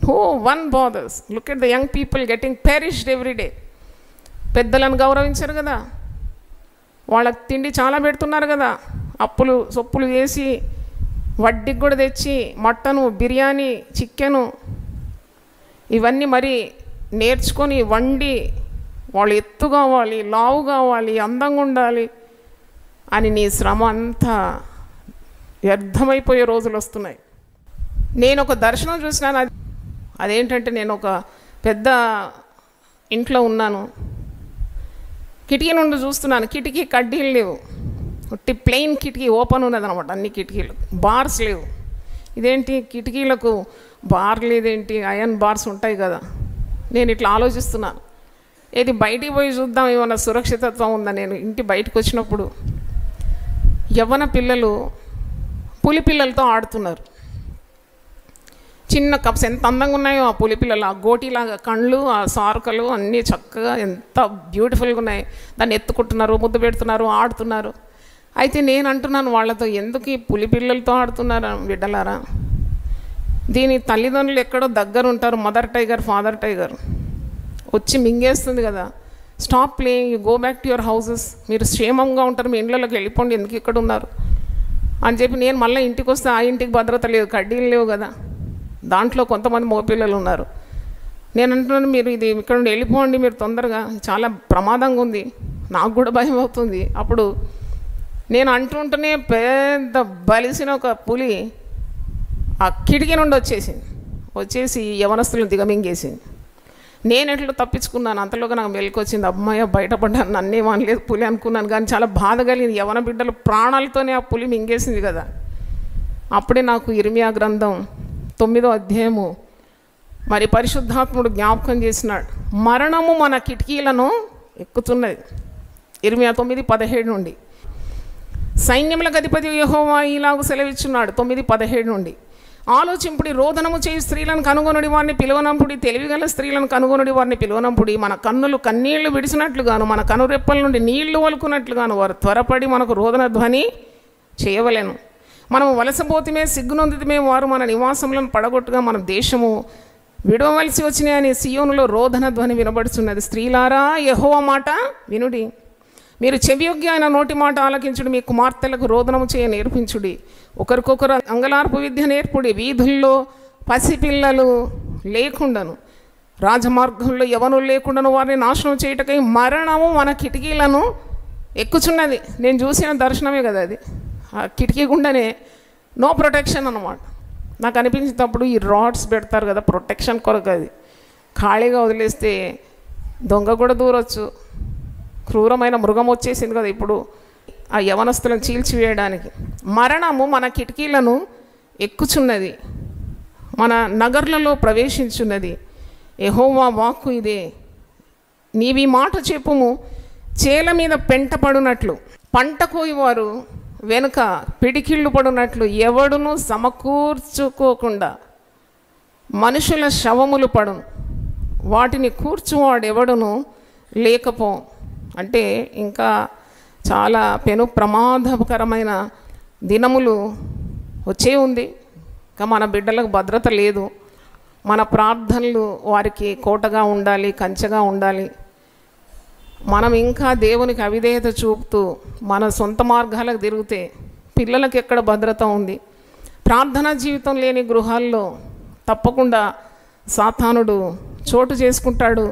Who one bothers? Look at the young people getting perished every day. పెద్దలను గౌరవించరు కదా, వాళ్ళకి తిండి చాలా పెడుతున్నారు కదా, అప్పులు సొప్పులు వేసి వడ్డీకి కూడా తెచ్చి మటను, బిర్యానీ, చికెను ఇవన్నీ మరి నేర్చుకొని వండి వాళ్ళు ఎత్తు కావాలి, లావు కావాలి, అందంగా ఉండాలి అని నీ శ్రమ అంతా వ్యర్థమైపోయే రోజులు వస్తున్నాయి. నేను ఒక దర్శనం చూసినాను. అదేంటంటే, నేను ఒక పెద్ద ఇంట్లో ఉన్నాను, కిటికీ నుండి చూస్తున్నాను. కిటికీ కడ్డీలు లేవు, ప్లెయిన్ కిటికీ ఓపెన్ ఉన్నదనమాట. అన్ని కిటికీలు, బార్స్ లేవు. ఇదేంటి కిటికీలకు బార్ లేదేంటి? అయన్ బార్స్ ఉంటాయి కదా. నేను ఇట్లా ఆలోచిస్తున్నాను, ఏది బయటికి పోయి చూద్దాం ఏమన్నా సురక్షితత్వం ఉందా. నేను ఇంటి బయటకు వచ్చినప్పుడు యవ్వన పిల్లలు పులి పిల్లలతో ఆడుతున్నారు. చిన్న కప్స్ ఎంత అందంగా ఉన్నాయో ఆ పులి పిల్లలు, ఆ గోటిలాగా కళ్ళు, ఆ సారకలు అన్నీ చక్కగా ఎంత బ్యూటిఫుల్గా ఉన్నాయి. దాన్ని ఎత్తుకుంటున్నారు, ముద్దు పెడుతున్నారు, ఆడుతున్నారు. అయితే నేను అంటున్నాను వాళ్ళతో, ఎందుకు ఈ పులి పిల్లలతో ఆడుతున్నారా బిడ్డలారా? దీని తల్లిదండ్రులు ఎక్కడో దగ్గర ఉంటారు, మదర్ టైగర్, ఫాదర్ టైగర్ వచ్చి మింగేస్తుంది కదా. Stop playing, you go back to your houses. మీరు క్షేమంగా ఉంటారు, మీ ఇండ్లలోకి వెళ్ళిపోండి, ఎందుకు ఇక్కడ ఉన్నారు అని చెప్పి నేను మళ్ళీ ఇంటికి వస్తే ఆ ఇంటికి భద్రత లేదు, కడ్డీలు లేవు కదా. దాంట్లో కొంతమంది మగపిల్లలు ఉన్నారు. నేను అంటున్నాను, మీరు ఇది ఇక్కడ నుండి వెళ్ళిపోండి, మీరు తొందరగా, చాలా ప్రమాదంగా ఉంది. నాకు కూడా భయం అవుతుంది. అప్పుడు నేను అంటుంటేనే పెద్ద బలిసిన ఒక పులి ఆ కిటికీ నుండి వచ్చేసి యవనస్తులను దిగమింగేసింది. నేను ఎట్లా తప్పించుకున్నాను, అంతలోగా నాకు మెలికొచ్చింది. అమ్మాయి బయటపడ్డాను, నన్నే అనలేదు పులి అనుకున్నాను. కానీ చాలా బాధ కలిగింది. యవన బిడ్డలు ప్రాణాలతోనే ఆ పులి మింగేసింది కదా. అప్పుడే నాకు ఇర్మియా గ్రంథం 9వ అధ్యాయము మరి పరిశుద్ధాత్ముడు జ్ఞాపకం చేసినాడు, మరణము మన కిటికీలను ఎక్కుతున్నది. ఇర్మియా 9:17 నుండి. సైన్యములకు అధిపతి యెహోవా ఇలాగు సెలవిచ్చున్నాడు 9:17 నుండి. ఆలోచింపుడి, రోదనము చేయి స్త్రీలను కనుగొనుడి, వారిని పిలువనంపుడి, తెలివిగల స్త్రీలను కనుగొనుడి, వారిని పిలువనంపుడి. మన కన్నులు కన్నీళ్లు విడిచినట్లుగాను, మన కనురెప్పల నుండి నీళ్లు వలుకున్నట్లుగాను వారు త్వరపడి మనకు రోదన ధ్వని చేయవలెను. మనము వలసపోతిమే, సిగ్గునొందితమే, వారు మన నివాసములను పడగొట్టుగా మన దేశము విడవవలసి వచ్చినాయని సియోనులో రోదన ధ్వని వినబడుచున్నది. స్త్రీలారా, యెహోవా మాట వినుడి, మీరు చెవియొగ్గి ఆయన నోటి మాట ఆలకించుడి. మీ కుమార్తెలకు రోదనము చేయ నేర్పించుడి, ఒకరికొకరు అంగలార్పు విద్య నేర్పుడి. వీధుల్లో పసిపిల్లలు లేకుండాను, రాజమార్గంలో యవనులు లేకుండాను వారిని నాశనం చేయటకై మరణము మన కిటికీలను ఎక్కుచున్నది. నేను చూసిన దర్శనమే కదా అది. ఆ కిటికీ గుండానే నో ప్రొటెక్షన్ అన్నమాట. నాకు అనిపించినప్పుడు ఈ రాడ్స్ పెడతారు కదా ప్రొటెక్షన్ కొరకు, అది ఖాళీగా వదిలేస్తే దొంగ కూడా దూరొచ్చు. క్రూరమైన మృగం వచ్చేసింది కదా ఇప్పుడు ఆ యవనస్తులను చీల్చివేయడానికి. మరణము మన కిటికీలను ఎక్కుచున్నది, మన నగర్లలో ప్రవేశించున్నది. యెహోవా వాక్కు ఇదే, నీవి మాట చెప్పుము. చేల మీద పెంట పడునట్లు, పంట కోయివారు వెనుక పిడికిళ్ళు పడునట్లు ఎవడును సమకూర్చుకోకుండా మనుషుల శవములు పడును, వాటిని కూర్చువాడెవడును లేకపో. అంటే ఇంకా చాలా పెను ప్రమాదకరమైన దినములు వచ్చే ఉంది. ఇంకా మన బిడ్డలకు భద్రత లేదు. మన ప్రార్థనలు వారికి కోటగా ఉండాలి, కంచెగా ఉండాలి. మనం ఇంకా దేవునికి అవిధేయత చూపుతూ మన సొంత మార్గాలకు తిరిగితే పిల్లలకు ఎక్కడ భద్రత ఉంది? ప్రార్థనా జీవితం లేని గృహాల్లో తప్పకుండా సాతానుడు చోటు చేసుకుంటాడు,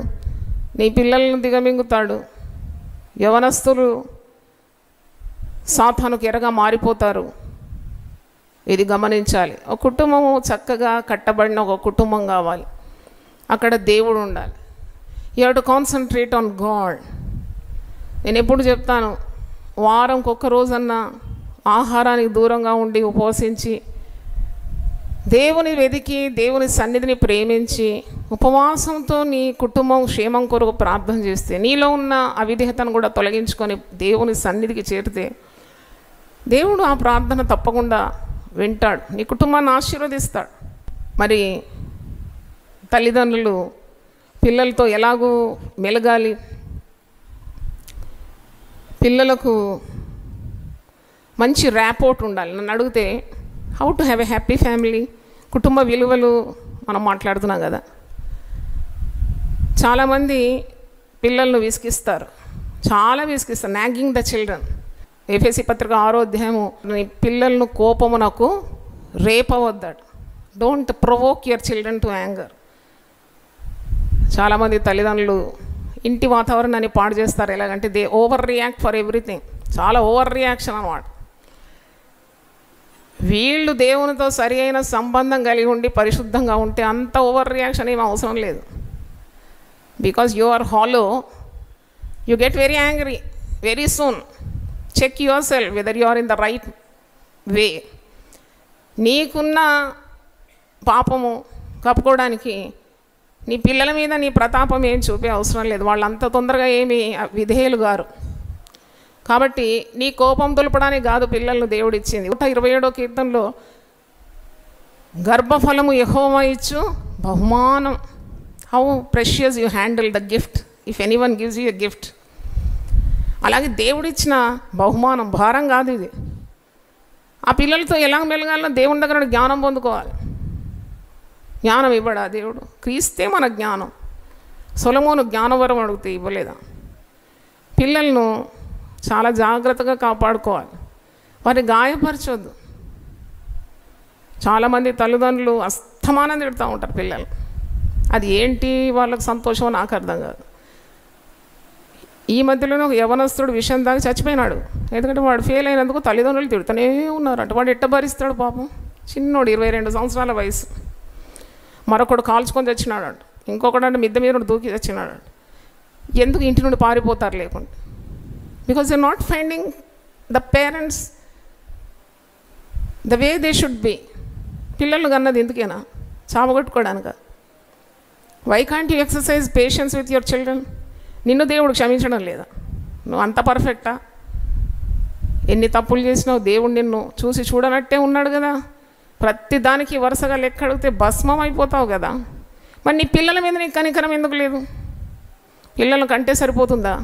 నీ పిల్లలను దిగమింగుతాడు. యవనస్తులు సాతానుకు ఎరగా మారిపోతారు. ఇది గమనించాలి. ఒక కుటుంబము చక్కగా కట్టబడిన ఒక కుటుంబం కావాలి, అక్కడ దేవుడు ఉండాలి. You have to concentrate on God. నేను ఎప్పుడు చెప్తాను, వారంకి ఒక్క రోజన్నా ఆహారానికి దూరంగా ఉండి ఉపవసించి దేవుని వెతికి దేవుని సన్నిధిని ప్రేమించి ఉపవాసంతో నీ కుటుంబం క్షేమం కొరకు ప్రార్థన చేస్తే, నీలో ఉన్న అవిధేయతను కూడా తొలగించుకొని దేవుని సన్నిధికి చేరితే దేవుడు ఆ ప్రార్థన తప్పకుండా వింటాడు, నీ కుటుంబాన్ని ఆశీర్వదిస్తాడు. మరి తల్లిదండ్రులు పిల్లలతో ఎలాగూ మెలగాలి, పిల్లలకు మంచి ర్యాపోర్ట్ ఉండాలి. నన్ను అడిగితే how to have a happy family, కుటుంబ విలువలు మనం మాట్లాడుతున్నాం కదా. చాలామంది పిల్లలను విసిగిస్తారు, చాలా విసిగిస్తారు. Nagging the children. ఎఫెసీ పత్రిక 6వ అధ్యాయము, నీ పిల్లలను కోపమునకు రేపవద్దాడు. Don't provoke your children to anger. చాలామంది తల్లిదండ్రులు ఇంటి వాతావరణాన్ని పాడు చేస్తారు. ఎలాగంటే they overreact for everything. చాలా ఓవర్ రియాక్షన్ అన్నమాట. వీళ్ళు దేవునితో సరి అయిన సంబంధం కలిగి ఉండి పరిశుద్ధంగా ఉంటే అంత ఓవర్ రియాక్షన్ ఏం అవసరం లేదు. Because you are hollow, you get very angry very soon. Check yourself whether you are in the right way. నీకున్న పాపము కప్పుకోవడానికి నీ పిల్లల మీద నీ ప్రతాపం ఏం చూపే అవసరం లేదు. వాళ్ళు అంత తొందరగా ఏమి విధేయులు గారు. కాబట్టి నీ కోపం దులపడానికి కాదు పిల్లలను దేవుడు ఇచ్చింది. 127వ కీర్తనలో గర్భఫలము యెహోవా ఇచ్చు బహుమానం. How precious you handle the gift if anyone gives you a gift. అలాగే దేవుడిచ్చిన బహుమానం భారం కాదు ఇది. ఆ పిల్లలతో ఎలా మెలగాలో దేవుని దగ్గర జ్ఞానం పొందుకోవాలి. జ్ఞానం ఇవ్వడా దేవుడు? క్రీస్తే మన జ్ఞానం. సొలొమోను జ్ఞానవరం అడిగితే ఇవ్వలేదా? పిల్లలను చాలా జాగ్రత్తగా కాపాడుకోవాలి, వారిని గాయపరచొద్దు. చాలామంది తల్లిదండ్రులు అస్తమానం తిడుతూ ఉంటారు పిల్లలు. అది ఏంటి వాళ్ళకు సంతోషమో నాకు అర్థం కాదు. ఈ మధ్యలోనే ఒక యవనస్తుడు విషయం దాకా చచ్చిపోయినాడు. ఎందుకంటే వాడు ఫెయిల్ అయినందుకు తల్లిదండ్రులు తిడుతూనే ఉన్నారంట. వాడు ఎట్ట భరిస్తాడు పాపం? చిన్నోడు, 22 సంవత్సరాల వయసు. మరొకడు కాల్చుకొని తెచ్చినాడు. ఇంకొకడు అంటే మిద్దె మీద దూకి తెచ్చినాడు. ఎందుకు ఇంటి నుండి పారిపోతారు లేకుండా? Because they not finding the parents the way they should be. పిల్లలు కన్నది ఎందుకేనా? చావగొట్టుకోవడానిక? Why can't you exercise patience with your children? నిన్ను దేవుడు క్షమించడం లేదా? నువ్వు అంత పర్ఫెక్టా? ఎన్ని తప్పులు చేసినావు, దేవుడు నిన్ను చూసి చూడనట్టే ఉన్నాడు కదా. ప్రతి దానికి వరుసగా లెక్క అడిగితే భస్మం అయిపోతావు కదా. మరి నీ పిల్లల మీద నీకు కనికరం ఎందుకు లేదు? పిల్లలను కంటే సరిపోతుందా?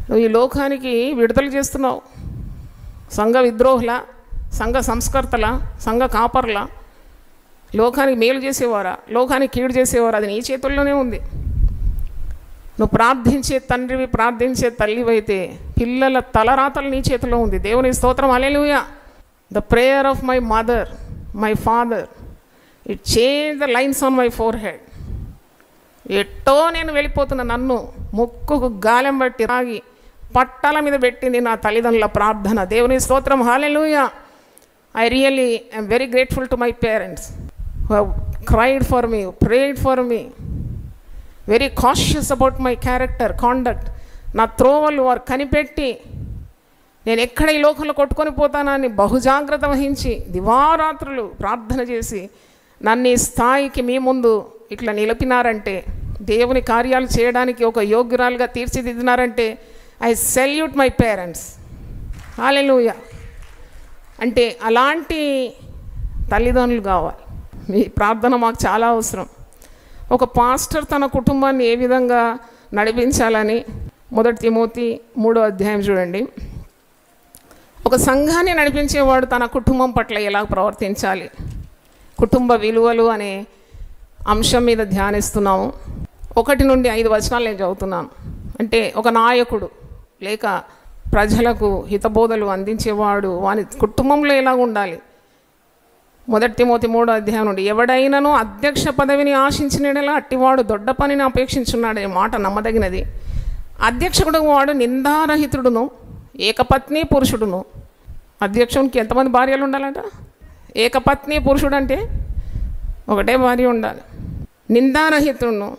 నువ్వు ఈ లోకానికి విడుదల చేస్తున్నావు. సంఘ విద్రోహుల, సంఘ సంస్కర్తల, సంఘ కాపర్ల, లోకానికి మేలు చేసేవారా, లోకానికి కీడు చేసేవారా? అది నీ చేతుల్లోనే ఉంది. నువ్వు ప్రార్థించే తండ్రివి, ప్రార్థించే తల్లివైతే పిల్లల తలరాతలు నీ చేతిలో ఉంది. దేవుని స్తోత్రం, హల్లెలూయా. The prayer of my mother, my father, it change the lines on my forehead. ఎట్టో నేను వెళ్ళిపోతున్న నన్ను ముక్కుకు గాలెం బట్టి రాగి పట్టాల మీద పెట్టింది నా తల్లిదండ్రుల ప్రార్థన. దేవుని స్తోత్రం, హల్లెలూయా. I really I'm very grateful to my parents who have cried for me, prayed for me, very cautious about my character, conduct. నా త్రోవలు వారు కనిపెట్టి నేను ఎక్కడ ఈ లోకంలో కొట్టుకొని పోతానని బహుజాగ్రత్త వహించి దివారాత్రులు ప్రార్థన చేసి నన్ను ఈ స్థాయికి మీ ముందు ఇట్లా నిలిపినారంటే, దేవుని కార్యాలు చేయడానికి ఒక యోగ్యురాలుగా తీర్చిదిద్దినారంటే ఐ సెల్యూట్ మై పేరెంట్స్. హల్లెలూయా. అంటే అలాంటి తల్లిదండ్రులు కావాలి. మీ ప్రార్థన మాకు చాలా అవసరం. ఒక పాస్టర్ తన కుటుంబాన్ని ఏ విధంగా నడిపించాలని 1 తిమోతి 3వ అధ్యాయం చూడండి. ఒక సంఘాన్ని నడిపించేవాడు తన కుటుంబం పట్ల ఎలా ప్రవర్తించాలి, కుటుంబ విలువలు అనే అంశం మీద ధ్యానిస్తున్నాము. 1 నుండి 5 వచనాలు నేను చదువుతున్నాను. అంటే ఒక నాయకుడు లేక ప్రజలకు హితబోధలు అందించేవాడు వాని కుటుంబంలో ఎలా ఉండాలి. 1 తిమోతి 3వ అధ్యాయం నుండి, ఎవడైనాను అధ్యక్ష పదవిని ఆశించినలా అట్టివాడు దొడ్డ పనిని అపేక్షించున్నాడు. ఈ మాట నమ్మదగినది. అధ్యక్షుడు వాడు నిందారహితుడును, ఏకపత్ని పురుషుడును. అధ్యక్షునికి ఎంతమంది భార్యలు ఉండాలంట? ఏకపత్ని పురుషుడు అంటే ఒకటే భార్య ఉండాలి. నిందారహితుడును,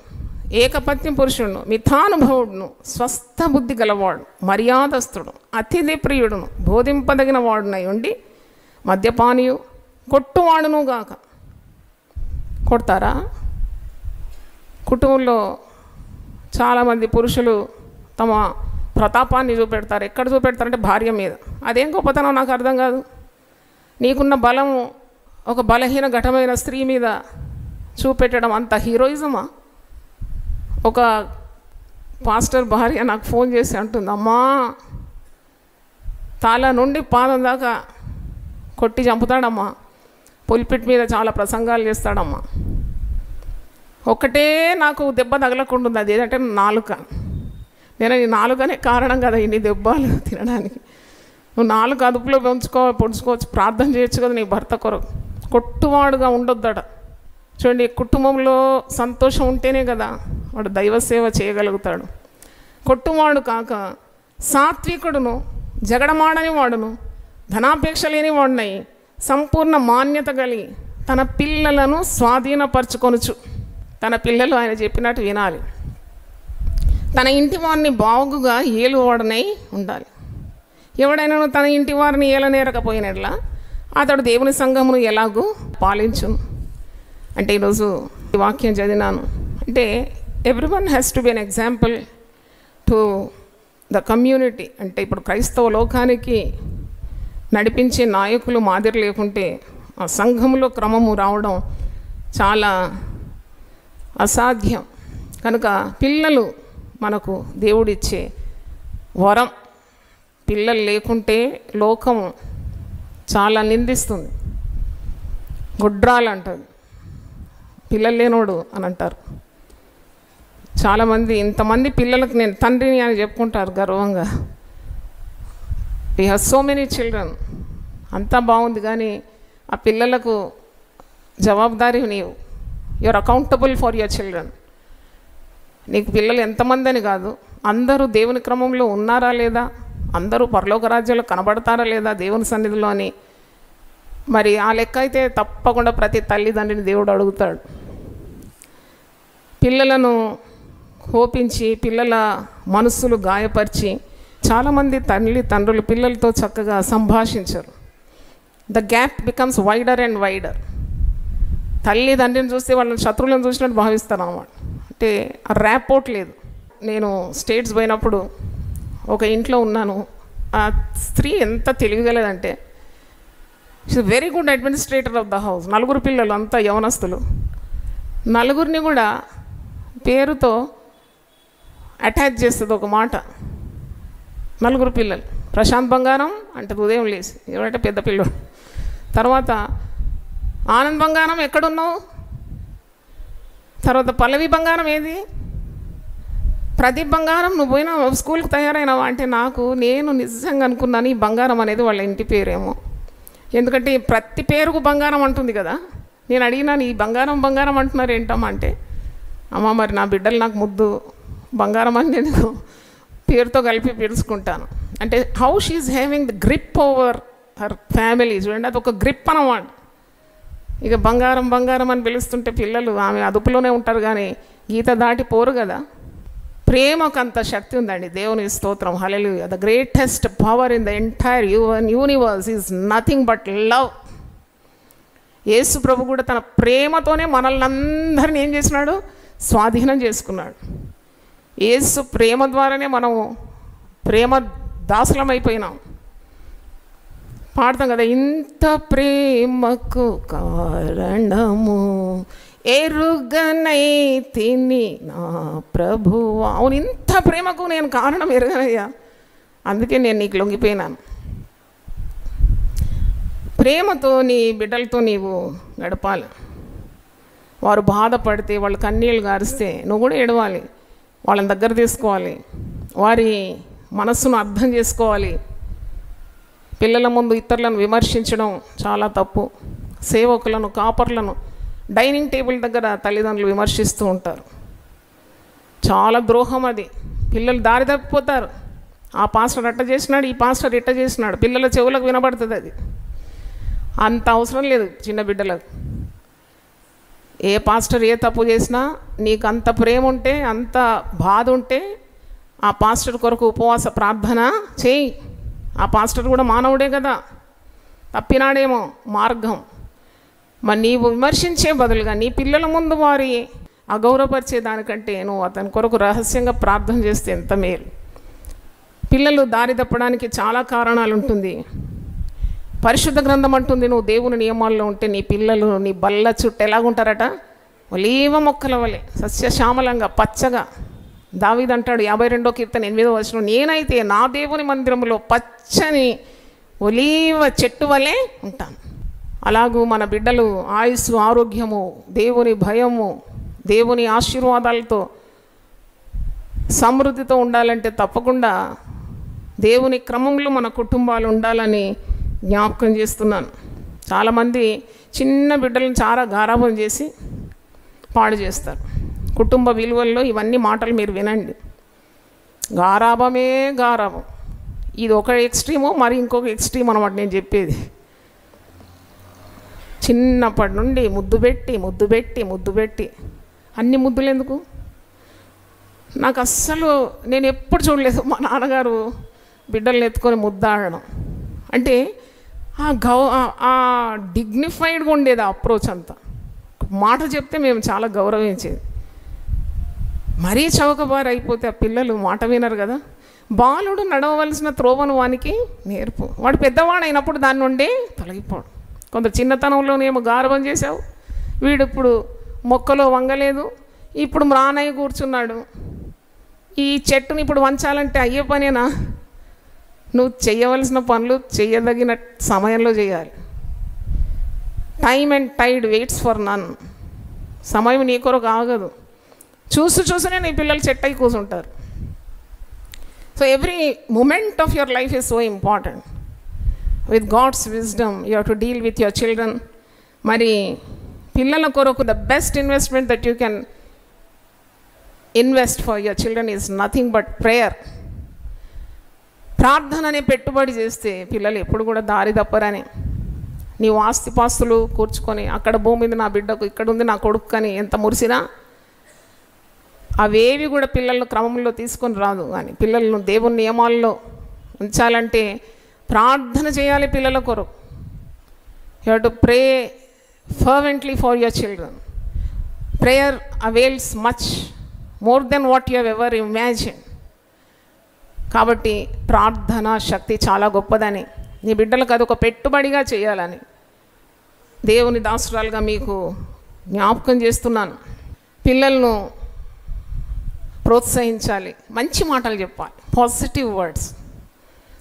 ఏకపత్ని పురుషుడును, మిథానుభవుడును, స్వస్థ బుద్ధి గలవాడు, మర్యాదస్తుడు, అతిథి ప్రియుడును, బోధింపదగిన వాడునై ఉండి మద్యపానీయు, కొట్టువాడును గాక. కొడతారా? కుటుంబంలో చాలామంది పురుషులు తమ ప్రతాపాన్ని చూపెడతారు. ఎక్కడ చూపెడతారంటే భార్య మీద. అదేం గొప్పతనం నాకు అర్థం కాదు. నీకున్న బలము ఒక బలహీన ఘటమైన స్త్రీ మీద చూపెట్టడం అంత హీరోయిజమా? ఒక పాస్టర్ భార్య నాకు ఫోన్ చేసి అంటుంది, అమ్మా తల నుండి పాదం దాకా కొట్టి చంపుతాడమ్మా. పుల్పిట్ మీద చాలా ప్రసంగాలు చేస్తాడమ్మా. ఒక్కటే నాకు దెబ్బ తగలకుండా ఉంది, అది ఏదంటే నాలుక. నేను ఈ నాలుకనే కారణం కదా ఇన్ని దెబ్బలు తినడానికి. నువ్వు నాలుగు అదుపులో పొడుచుకోవచ్చు, ప్రార్థన చేయొచ్చు కదా నీ భర్త కొరకు. కొట్టువాడుగా ఉండొద్దట. చూడండి, కుటుంబంలో సంతోషం ఉంటేనే కదా వాడు దైవ సేవ చేయగలుగుతాడు. కొట్టువాడు కాక సాత్వికుడును, జగడమాడని వాడును, ధనాపేక్ష లేని వాడినై సంపూర్ణ మాన్యత కలిగి తన పిల్లలను స్వాధీనపరచుకొనుచు. తన పిల్లలు ఆయన చెప్పినట్టు వినాలి. తన ఇంటి వారిని బాగుగా ఏలువాడనై ఉండాలి. ఎవడైనా తన ఇంటి వారిని ఏలనేరకపోయినట్లా అతడు దేవుని సంఘమును ఎలాగూ పాలించును. అంటే ఈరోజు ఈ వాక్యం చదివినాను. అంటే everyone has to be an example to the community. అంటే ఇప్పుడు క్రైస్తవ లోకానికి నడిపించే నాయకులు మాదిరి లేకుంటే ఆ సంఘంలో క్రమము రావడం చాలా అసాధ్యం. కనుక పిల్లలు మనకు దేవుడిచ్చే వరం. పిల్లలు లేకుంటే లోకం చాలా నిందిస్తుంది. గుడ్రాలు అంటుంది, పిల్లలు లేనోడు అని అంటారు. చాలామంది ఇంతమంది పిల్లలకు నేను తండ్రిని అని చెప్పుకుంటారు గర్వంగా. We have so many children. అంతా బాగుంది, కానీ ఆ పిల్లలకు జవాబుదారీ నీవు. You are accountable for your children. నీకు పిల్లలు ఎంతమంది అని కాదు, అందరూ దేవుని క్రమంలో ఉన్నారా లేదా, అందరూ పరలోక రాజ్యంలో కనబడతారా లేదా దేవుని సన్నిధిలో అని. మరి ఆ లెక్క అయితే తప్పకుండా ప్రతి తల్లిదండ్రిని దేవుడు అడుగుతాడు. పిల్లలను కోపించి పిల్లల మనస్సులు గాయపరిచి చాలామంది తల్లిదండ్రులు పిల్లలతో చక్కగా సంభాషించరు. The gap becomes wider and wider. తల్లిదండ్రిని చూస్తే వాళ్ళని శత్రువులను చూసినట్టు భావిస్తారు అన్నమాట. అంటే ఆ ర్యాపోర్ట్ లేదు. నేను స్టేట్స్ పోయినప్పుడు ఒక ఇంట్లో ఉన్నాను. ఆ స్త్రీ ఎంత తెలివిగలదంటే she very good administrator of the house. 4 పిల్లలు, అంతా యవనస్తులు. 4 కూడా పేరుతో అటాచ్ చేస్తుంది ఒక మాట. 4 పిల్లలు. ప్రశాంత్ బంగారం అంటే ఉదయం లేచి, ఎవరంటే పెద్ద పిల్లడు. తర్వాత ఆనంద్ బంగారం ఎక్కడున్నావు, తర్వాత పల్లవి బంగారం ఏది, ప్రదీప్ బంగారం నువ్వు పోయినా స్కూల్కి తయారైనావా అంటే నేను నిజంగా అనుకున్నాను ఈ బంగారం అనేది వాళ్ళ ఇంటి పేరేమో. ఎందుకంటే ప్రతి పేరుకు బంగారం అంటుంది కదా. నేను అడిగినాను, ఈ బంగారం బంగారం అంటున్నారు ఏంటమ్మా అంటే, అమ్మ మరి నా బిడ్డలు నాకు ముద్దు బంగారం అని నేను పేరుతో కలిపి పిలుచుకుంటాను. అంటే how she's having the grip over her family. చూడండి, అది ఒక గ్రిప్ అన్నమాట. ఇక బంగారం బంగారం అని పిలుస్తుంటే పిల్లలు ఆమె అదుపులోనే ఉంటారు, కానీ గీత దాటి పోరు కదా. ప్రేమకు అంత శక్తి ఉందండి. దేవుని స్తోత్రం, హల్లెలూయా. The greatest power in the entire universe is nothing but love. యేసు ప్రభు కూడా తన ప్రేమతోనే మనల్ని అందరినీ ఏం చేసినాడు, స్వాధీనం చేసుకున్నాడు. యేసు ప్రేమ ద్వారానే మనం ప్రేమ దాసులం అయిపోయినాం. పాడతాం కదా, ఇంత ప్రేమకు కారణము ఎరుగనై తిని నా ప్రభువా. అవును, ఇంత ప్రేమకు నేను కారణం ఎరగనయ్యా, అందుకే నేను నీకు లొంగిపోయినాను. ప్రేమతో నీ బిడ్డలతో నీవు గడపాలి. వారు బాధపడితే, వాళ్ళు కన్నీళ్ళు గారిస్తే నువ్వు కూడా ఏడవాలి, వాళ్ళని దగ్గర తీసుకోవాలి, వారి మనస్సును అర్థం చేసుకోవాలి. పిల్లల ముందు ఇతరులను విమర్శించడం చాలా తప్పు. సేవకులను, కాపర్లను డైనింగ్ టేబుల్ దగ్గర తల్లిదండ్రులు విమర్శిస్తూ ఉంటారు. చాలా ద్రోహం అది. పిల్లలు దారి తప్పిపోతారు. ఆ పాస్టర్ అట్ట చేసినాడు, ఈ పాస్టర్ ఇట్ట చేసినాడు, పిల్లల చెవులకు వినబడుతుంది. అది అంత అవసరం లేదు చిన్న బిడ్డలకు. ఏ పాస్టర్ ఏ తప్పు చేసినా నీకు అంత ప్రేమ ఉంటే, అంత బాధ ఉంటే ఆ పాస్టర్ కొరకు ఉపవాస ప్రార్థన చేయి. ఆ పాస్టర్ కూడా మానవుడే కదా, తప్పినాడేమో మార్గం. మరి నీవు విమర్శించే బదులుగా నీ పిల్లల ముందు వారి అగౌరవపరిచే దానికంటే నువ్వు అతని కొరకు రహస్యంగా ప్రార్థన చేస్తే ఎంత మేలు. పిల్లలు దారి తప్పడానికి చాలా కారణాలు ఉంటుంది. పరిశుద్ధ గ్రంథం అంటుంది, నువ్వు దేవుని నియమాల్లో ఉంటే నీ పిల్లలు నీ బల్ల చుట్టూ ఎలాగుంటారట, ఒలీవ మొక్కల వలె సస్యశ్యామలంగా పచ్చగా దావీదు అంటాడు 52వ కీర్తన 8వ వచనం, నేనైతే నా దేవుని మందిరంలో పచ్చని ఒలీవ చెట్టు వలె ఉంటాను. అలాగూ మన బిడ్డలు ఆయుస్సు, ఆరోగ్యము, దేవుని భయము, దేవుని ఆశీర్వాదాలతో సమృద్ధితో ఉండాలంటే తప్పకుండా దేవుని క్రమంలో మన కుటుంబాలు ఉండాలని జ్ఞాపకం చేస్తున్నాను. చాలామంది చిన్న బిడ్డలను చాలా గారాబం చేసి పాడు చేస్తారు. కుటుంబ విలువల్లో ఇవన్నీ మాటలు మీరు వినండి. గారాబమే గారాబం, ఇది ఒక ఎక్స్ట్రీమో మరి ఇంకొక ఎక్స్ట్రీమ్ అనమాట నేను చెప్పేది. చిన్నప్పటి నుండి ముద్దు పెట్టి ముద్దు పెట్టి ముద్దు పెట్టి, అన్ని ముద్దులు ఎందుకు? నాకు అస్సలు నేను ఎప్పుడు చూడలేదు మా నాన్నగారు బిడ్డలను ఎత్తుకొని ముద్దాడడం. అంటే ఆ డిగ్నిఫైడ్గా ఉండేది ఆ అప్రోచ్ అంతా. మాట చెప్తే మేము చాలా గౌరవించేది. మరీ చౌకబారు అయిపోతే ఆ పిల్లలు మాట వినరు కదా. బాలుడు నడవవలసిన త్రోవను వానికి నేర్పు, వాడు పెద్దవాడు అయినప్పుడు దాని నుండి తొలగిపోడు. కొంత చిన్నతనంలోనేమో గారవం చేశావు, వీడు ఇప్పుడు మొక్కలో వంగలేదు, ఇప్పుడు మ్రానయ్య కూర్చున్నాడు. ఈ చెట్టుని ఇప్పుడు వంచాలంటే అయ్యే పనేనా? నువ్వు చేయవలసిన పనులు చేయదగిన సమయంలో చేయాలి. Time and tide waits for none. సమయం నీ కొరకు ఆగదు. చూసునే నీ పిల్లలు చెట్టు అయి కూర్చుంటారు. So every moment of your life is so important. With God's wisdom you have to deal with your children. మరి పిల్లల కొరకు the best investment that you can invest for your children is nothing but prayer. ప్రార్థన అనే పెట్టుబడి చేస్తే పిల్లలు ఎప్పుడు కూడా దారి తప్పరని. నీవు ఆస్తిపాస్తులు కూర్చుకొని అక్కడ భూమి మీద నా బిడ్డకు, ఇక్కడ ఉంది నా కొడుకు అని ఎంత మురిసినా అవేవి కూడా పిల్లలను క్రమంలో తీసుకొని రాదు. కానీ పిల్లలను దేవుని నియమాల్లో ఉంచాలంటే ప్రార్థన చేయాలి పిల్లల కొరకు. You have to pray fervently for your children. Prayer avails much more than what you have ever imagine. కాబట్టి ప్రార్థన శక్తి చాలా గొప్పదని, నీ బిడ్డలకు అదొక పెట్టుబడిగా చేయాలని దేవుని దాసురాలుగా మీకు జ్ఞాపకం చేస్తున్నాను. పిల్లలను ప్రోత్సహించాలి, మంచి మాటలు చెప్పాలి, పాజిటివ్ వర్డ్స్.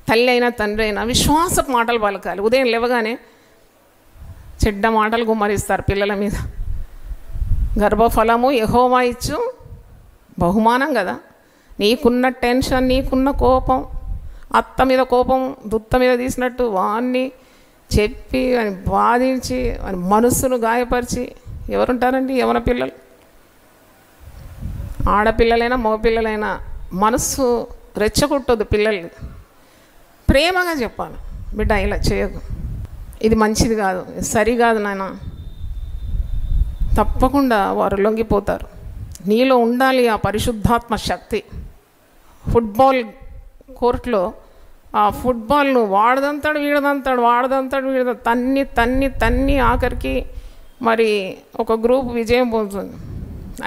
తల్లి అయినా తండ్రి అయినా విశ్వాసపు మాటలు పలకాలి. ఉదయం లేవగానే చెడ్డ మాటలు గుమ్మరిస్తారు పిల్లల మీద. గర్భఫలము యెహోవా ఇచ్చు బహుమానం కదా. నీకున్న టెన్షన్, నీకున్న కోపం, అత్త మీద కోపం దుత్త మీద తీసినట్టు వాణ్ణి చెప్పి అని బాధించి అని మనస్సును గాయపరిచి ఎవరుంటారండి? యవన పిల్లలు, ఆడపిల్లలైనా మగపిల్లలైనా మనస్సు రెచ్చగొట్టొద్దు పిల్లల్ని. ప్రేమగా చెప్పాలి, బిడ్డ ఇలా చేయకు, ఇది మంచిది కాదు, సరికాదు నాయన. తప్పకుండా వారు లొంగిపోతారు. నీలో ఉండాలి ఆ పరిశుద్ధాత్మ శక్తి. ఫుట్బాల్ కోర్టులో ఆ ఫుట్బాల్ను వాడదంతాడు వీడదంతాడు తన్ని తన్ని తన్ని ఆఖరికి మరి ఒక గ్రూప్ విజయం పొందుతుంది.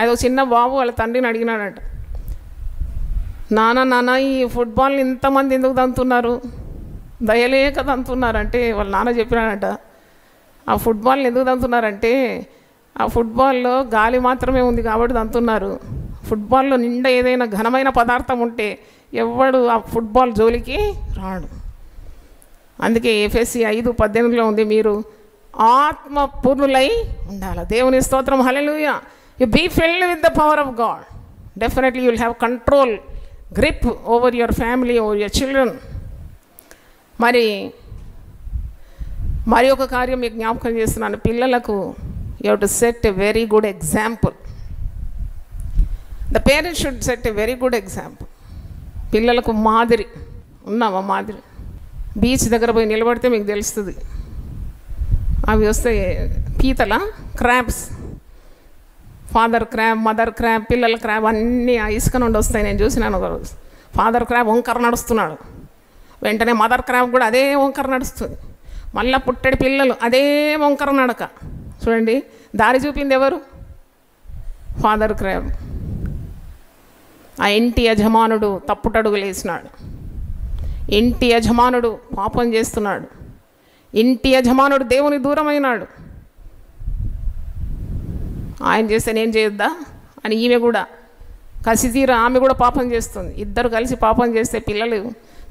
అది చిన్న బాబు వాళ్ళ తండ్రిని అడిగినాడట, నాన్న ఈ ఫుట్బాల్ని ఇంతమంది ఎందుకు దంతున్నారు, దయలేక దంతున్నారంటే వాళ్ళ నాన్న చెప్పినాడట, ఆ ఫుట్బాల్ని ఎందుకు దంతున్నారంటే ఆ ఫుట్బాల్లో గాలి మాత్రమే ఉంది కాబట్టి దంతున్నారు. ఫుట్బాల్లో నిండా ఏదైనా ఘనమైన పదార్థం ఉంటే ఎవడు ఆ ఫుట్బాల్ జోలికి రాడు. అందుకే ఎఫెసీ 5:18 ఉంది, మీరు ఆత్మ పూర్ణులై ఉండాలి. దేవుని స్తోత్రం, హల్లెలూయా. You be filled with the power of God. Definitely you will have control, grip over your family, over your children. మరి ఒక కార్యం మీకు జ్ఞాపకం చేస్తున్నాను. పిల్లలకు you have to set a very good example. The parents should set a very good example. పిల్లలకు మాదిరి ఉన్నావా? మాదిరి బీచ్ దగ్గర పోయి నిలబడితే మీకు తెలుస్తుంది. అవి వస్తే పీతల crabs, father crab, mother crab, పిల్లల క్రాబ్ అన్నీ ఆ ఇసుక నుండి వస్తాయి. నేను చూసినాను ఒకరోజు. ఫాదర్ క్రాబ్ వంకర నడుస్తున్నాడు, వెంటనే మదర్ క్రాబ్ కూడా అదే వంకర నడుస్తుంది. మళ్ళీ పుట్టడి పిల్లలు అదే వంకర నడక. చూడండి, దారి చూపింది ఎవరు? Father crab. ఆ ఇంటి యజమానుడు తప్పుటడుగులు వేసినాడు. ఇంటి యజమానుడు పాపం చేస్తున్నాడు. ఇంటి యజమానుడు దేవుని దూరమైనాడు. ఆయన చేస్తే నేను చేయొద్దా అని ఈమె కూడా కసితీర ఆమె కూడా పాపం చేస్తుంది. ఇద్దరు కలిసి పాపం చేస్తే పిల్లలు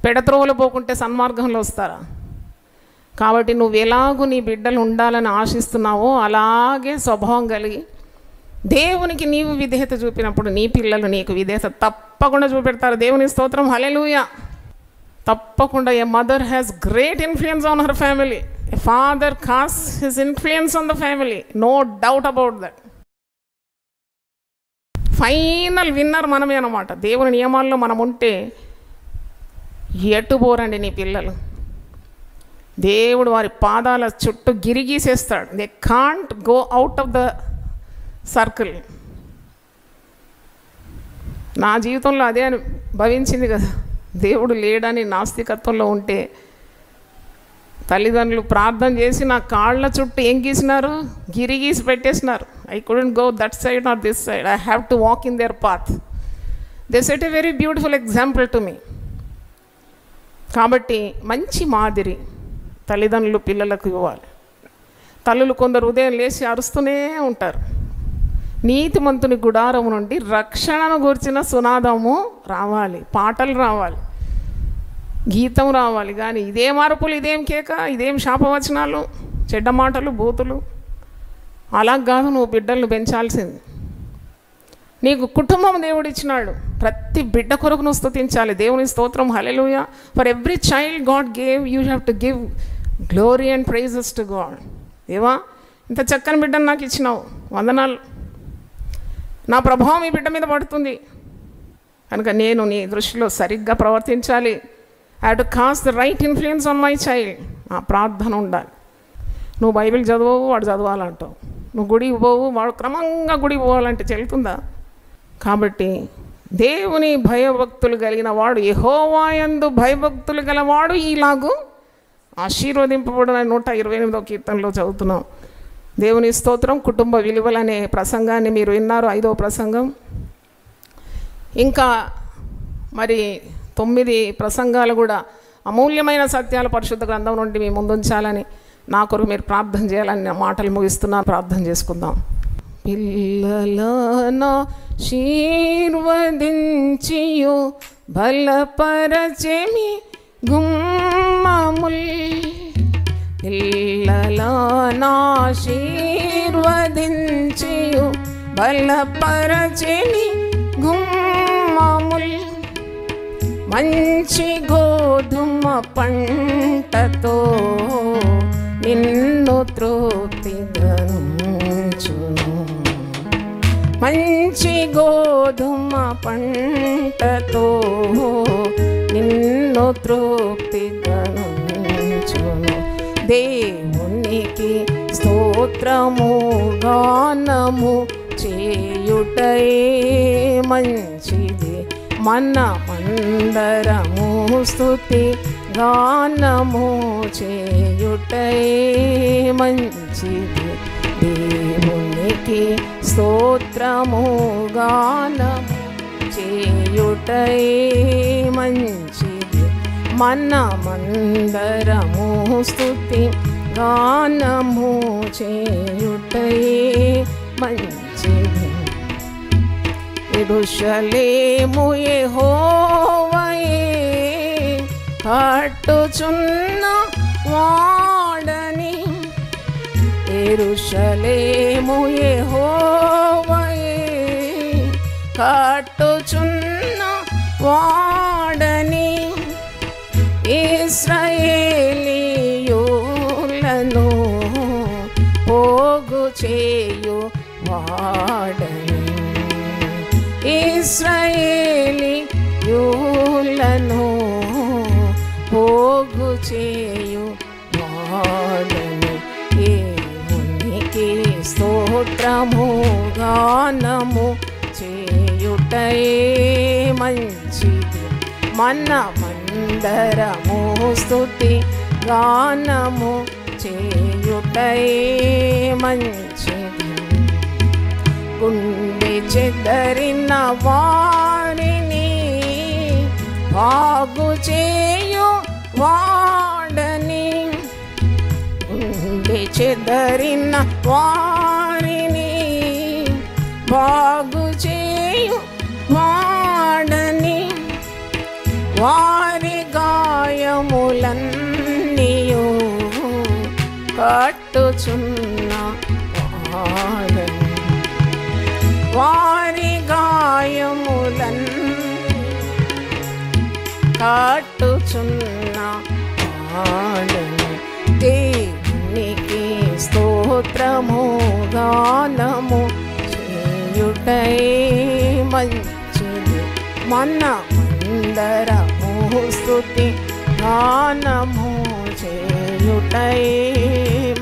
పెడత్రోవలు పోకుంటే సన్మార్గంలో వస్తారా? కాబట్టి నువ్వు ఎలాగూ నీ బిడ్డలు ఉండాలని ఆశిస్తున్నావో అలాగే స్వభావం కలిగి దేవునికి నీవు విధేయత చూపినప్పుడు నీ పిల్లలు నీకు విధేయత తప్పకుండా చూపెడతారు. దేవుని స్తోత్రం, హల్లెలూయా. తప్పకుండా a mother has great influence on her family, a father cast his influence on the family, no doubt about that. Final winner మనమే అన్నమాట. దేవుని నియమాల్లో మనం ఉంటే ఎటు పోరండి నీ పిల్లలు. దేవుడు వారి పాదాల చుట్టూ గిరిగీసేస్తాడు. They can't go out of the circle. నా జీవితంలో అదే అని భవించింది కదా. దేవుడు లేడని నాస్తికత్వంలో ఉంటే తల్లిదండ్రులు ప్రార్థన చేసి నా కాళ్ళ చుట్టూ ఏం గీసినారు? గిరిగీసి పెట్టేసినారు. I couldn't go that side or this side, I have to walk in their path. They set a very beautiful example to me. కాబట్టి మంచి మాదిరి తల్లిదండ్రులు పిల్లలకు ఇవ్వాలి. తల్లులు కొందరు ఉదయం లేచి అరుస్తూనే ఉంటారు. నీతిమంతుని గుడారము నుండి రక్షణను గూర్చిన సునాదము రావాలి, పాటలు రావాలి, గీతం రావాలి. కానీ ఇదేం అరుపులు, ఇదేం కేక, ఇదేం శాపవచనాలు, చెడ్డ మాటలు, బూతులు. అలా కాదు నువ్వు బిడ్డలను పెంచాల్సింది. నీకు కుటుంబం దేవుడు ఇచ్చినాడు. ప్రతి బిడ్డ కొరకు నువ్వు స్తుతించాలి. దేవుని స్తోత్రం, హల్లెలూయా. For every child God gave, you have to give glory and praises to God. దేవా, ఇంత చక్కని బిడ్డను నాకు ఇచ్చినావు, వందనాలు. నా ప్రభావం ఈ బిడ్డ మీద పడుతుంది కనుక నేను నీ దృష్టిలో సరిగ్గా ప్రవర్తించాలి. I have to cost the right influence on my child. ఆ ప్రార్థన ఉండాలి. నువ్వు బైబిల్ చదవవు, వాడు చదవాలంటావు. నువ్వు గుడికి పోవు, వాడు క్రమంగా గుడికి పోవాలంటే చెల్లుతుందా? కాబట్టి దేవుని భయభక్తులు కలిగిన వాడు, యెహోవా యందు భయభక్తులు గలవాడు ఈలాగు ఆశీర్వదింపబడిన 128వ కీర్తనలో చదువుతున్నాం. దేవుని స్తోత్రం. కుటుంబ విలువలనే ప్రసంగాన్ని మీరు విన్నారు, 5వ ప్రసంగం. ఇంకా మరి 9 ప్రసంగాలు కూడా అమూల్యమైన సత్యాల పరిశుద్ధ గ్రంథం నుండి మీ ముందుంచాలని, నా కొరకు మీరు ప్రార్థన చేయాలని నా మాటలు ముగిస్తున్నాను. ప్రార్థన చేసుకుందాం. పిల్లలను ఆశీర్వదించియు బలపరచెమి గుమ్మముల్, పిల్లలను ఆశీర్వదించియు బలపరచెమి గుమ్మముల్, మంచి గోధుమ పంటతో నిన్ను తృప్తిగనుంచును, మంచి గోధుమ పంటతో నిన్ను తృప్తిగనుంచును. దేవునికి స్తోత్రము గానము చేయుటయే మంచిది, మనమందరము స్తుతి గానము చేయుటయే మంచిది. దేవునికి స్తోత్రము గానము చేయుటయే మంచిది, మనమందరము స్తుతి గానము చేయుటయే మంచిది. యెరూషలేము యెహోవాయే కట్టుచున్న వాడని, యెరూషలేము యెహోవాయే కట్టుచున్న వాడని, ఇశ్రాయేలీయులను పోగు చేయు వాడని, ఇశ్రాయేలీయులను పోగు చేయు వాడని. దేవునికి స్తోత్రము గానము చేయుటయే మంచిది, మనమందరము స్తుతి గానము చేయుటయే మంచిది. గుండె చెదరిన వారిని బాగు చేయు వాడని, గుండె చెదరిన వారిని బాగు చేయు వారి గాయములన్నీయు కట్టుచున్న వాడను. వారి గాయములన్నీ కట్టుచున్న వాడను. దేవునికి స్తోత్రము గానము చేయుటై మంచిది. మనమందరము స్తుతి గానము చేయుటై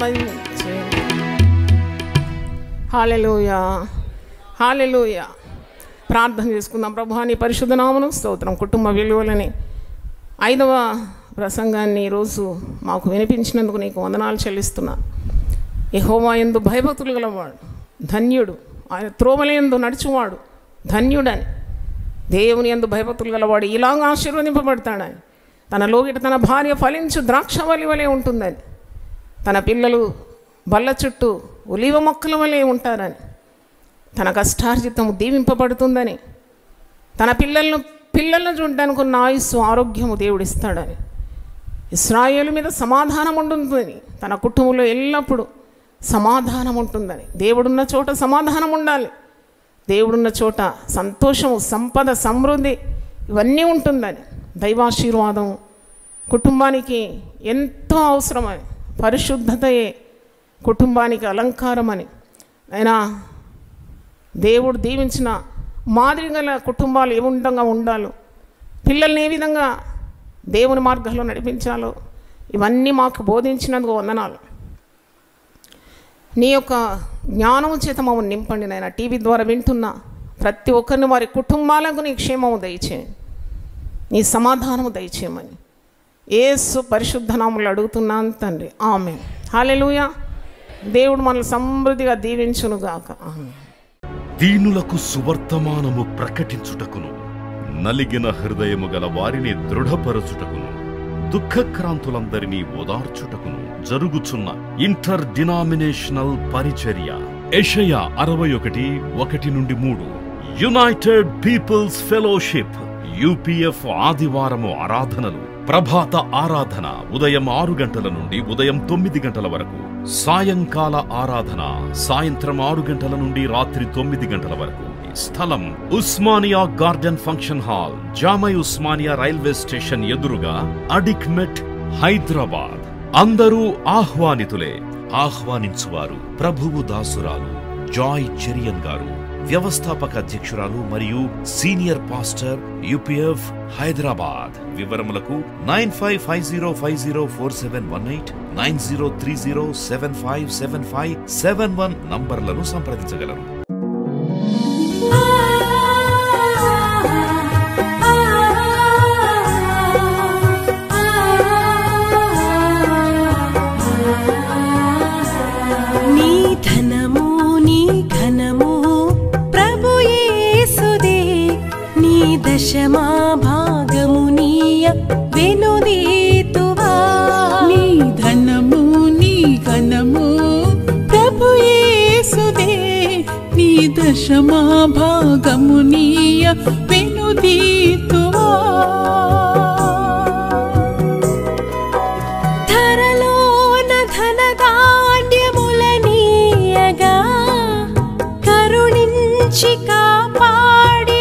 మంచిది. హల్లెలూయా, హల్లెలూయా. ప్రార్థన చేసుకుందాం. ప్రభువా నీ పరిశుద్ధ నామమును స్తోత్రం. కుటుంబ విలువలని 5వ ప్రసంగాన్ని ఈరోజు మాకు వినిపించినందుకు నీకు వందనాలు చెల్లిస్తున్నాను. యెహోవా యందు భయభక్తులు గలవాడు ధన్యుడు, ఆయన త్రోవలయందు నడుచువాడు ధన్యుడని. దేవుని యందు భయభక్తులు గలవాడు ఇలాగ ఆశీర్వదింపబడతాడని. తన లోగిట తన భార్య ఫలించు ద్రాక్షవల్లి వలె ఉంటుందని, తన పిల్లలు బల్ల చుట్టూ ఒలీవ మొక్కల వలె ఉంటారని, తన కష్టార్జితము దీవింపబడుతుందని, తన పిల్లలను చూడడానికి ఉన్న ఆయుస్సు ఆరోగ్యము దేవుడిస్తాడని, ఇశ్రాయేలు మీద సమాధానం ఉంటుందని, తన కుటుంబంలో ఎల్లప్పుడూ సమాధానం ఉంటుందని. దేవుడున్న చోట సమాధానం ఉండాలి. దేవుడున్న చోట సంతోషము, సంపద, సమృద్ధి ఇవన్నీ ఉంటుందని. దైవాశీర్వాదం కుటుంబానికి ఎంతో అవసరమని, పరిశుద్ధతయే కుటుంబానికి అలంకారమని. అయినా దేవుడు దీవించిన మాదిరి గల కుటుంబాలు ఏ విధంగా ఉండాలో, పిల్లల్ని ఏ విధంగా దేవుని మార్గంలో నడిపించాలో ఇవన్నీ మాకు బోధించినందుకు వందనాలు. నీ యొక్క జ్ఞానము చేత మమ్మల్ని నింపండి నాయన. టీవీ ద్వారా వింటున్న ప్రతి ఒక్కరిని వారి కుటుంబాలకు నీ క్షేమము దయచేయండి, నీ సమాధానము దయచేయమని యేసు పరిశుద్ధ నామములో అడుగుతున్నాను తండ్రి. ఆమేన్. హల్లెలూయా. దేవుడు మనల్ని సమృద్ధిగా దీవించునుగాక. ఆమేన్. దీనులకు సువర్తమానము ప్రకటించుటకును, నలిగిన హృదయము గల వారిని దృఢపరచుటకును, దుఃఖక్రాంతులందరినీ ఓదార్చుటకును జరుగుచున్న ఇంటర్ డినామినేషనల్ పరిచర్య. యెషయా 61:1-3. యునైటెడ్ పీపుల్స్ ఫెలోషిప్ యూపీఎఫ్ ఆదివారము ఆరాధనలు. ప్రభాత ఆరాధన ఉదయం 6 గంటల నుండి ఉదయం 9 గంటల వరకు. సాయంకాల ఆరాధన సాయంత్రం 6 గంటల నుండి రాత్రి 9 గంటల వరకు. స్థలం Osmania garden function hall, జామై Osmania railway station ఎదురుగా, అడిక్మెట్, హైదరాబాద్. అందరూ ఆహ్వానితులే. ఆహ్వానించువారు ప్రభువు దాసురాలు జాయ్ చెరియన్ గారు, వ్యవస్థాపక అధ్యక్షురాలు మరియు సీనియర్ పాస్టర్ యూపీఎఫ్ హైదరాబాద్. వివరములకు 9550504718, 9030757571 నంబర్లను సంప్రదించగలరు. దశమా భాగమునీయ వెనుదీతువా. నీ ధనము నీ ఘనము ప్రభు యేసుదే, నీ దశమా భాగమునీయ వెనుదీతువా. ధరలోన ధనధాన్యములనీయగా కరుణించి కాపాడి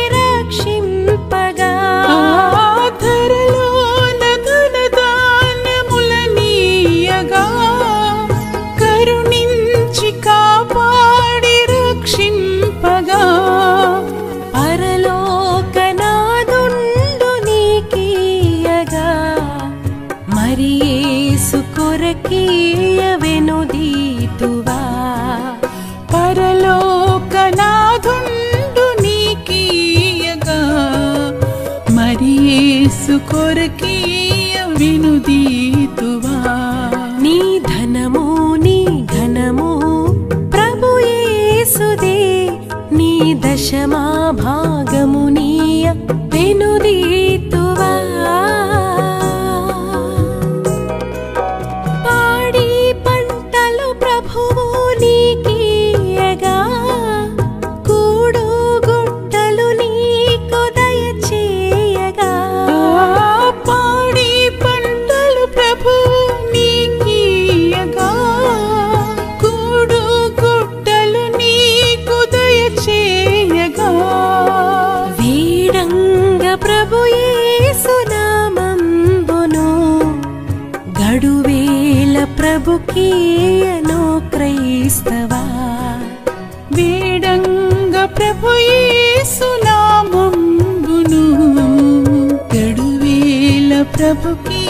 కొరకీయ వెనుదీతువా. పరలోకనాథుండు నీకీయగా మరి యేసు కొరకీయ వెనుదీతువా. నీ ధనము నీ ఘనము ప్రభు యేసుదే, నీ దశమా భాగమునీయ వెనుదీతువా. కూడు గుట్టలు నీకు దయచేయగా ప్రభుకీయను క్రైస్తవా వేడంగ ప్రభు యేసు నామమును గడువేల ప్రభుకి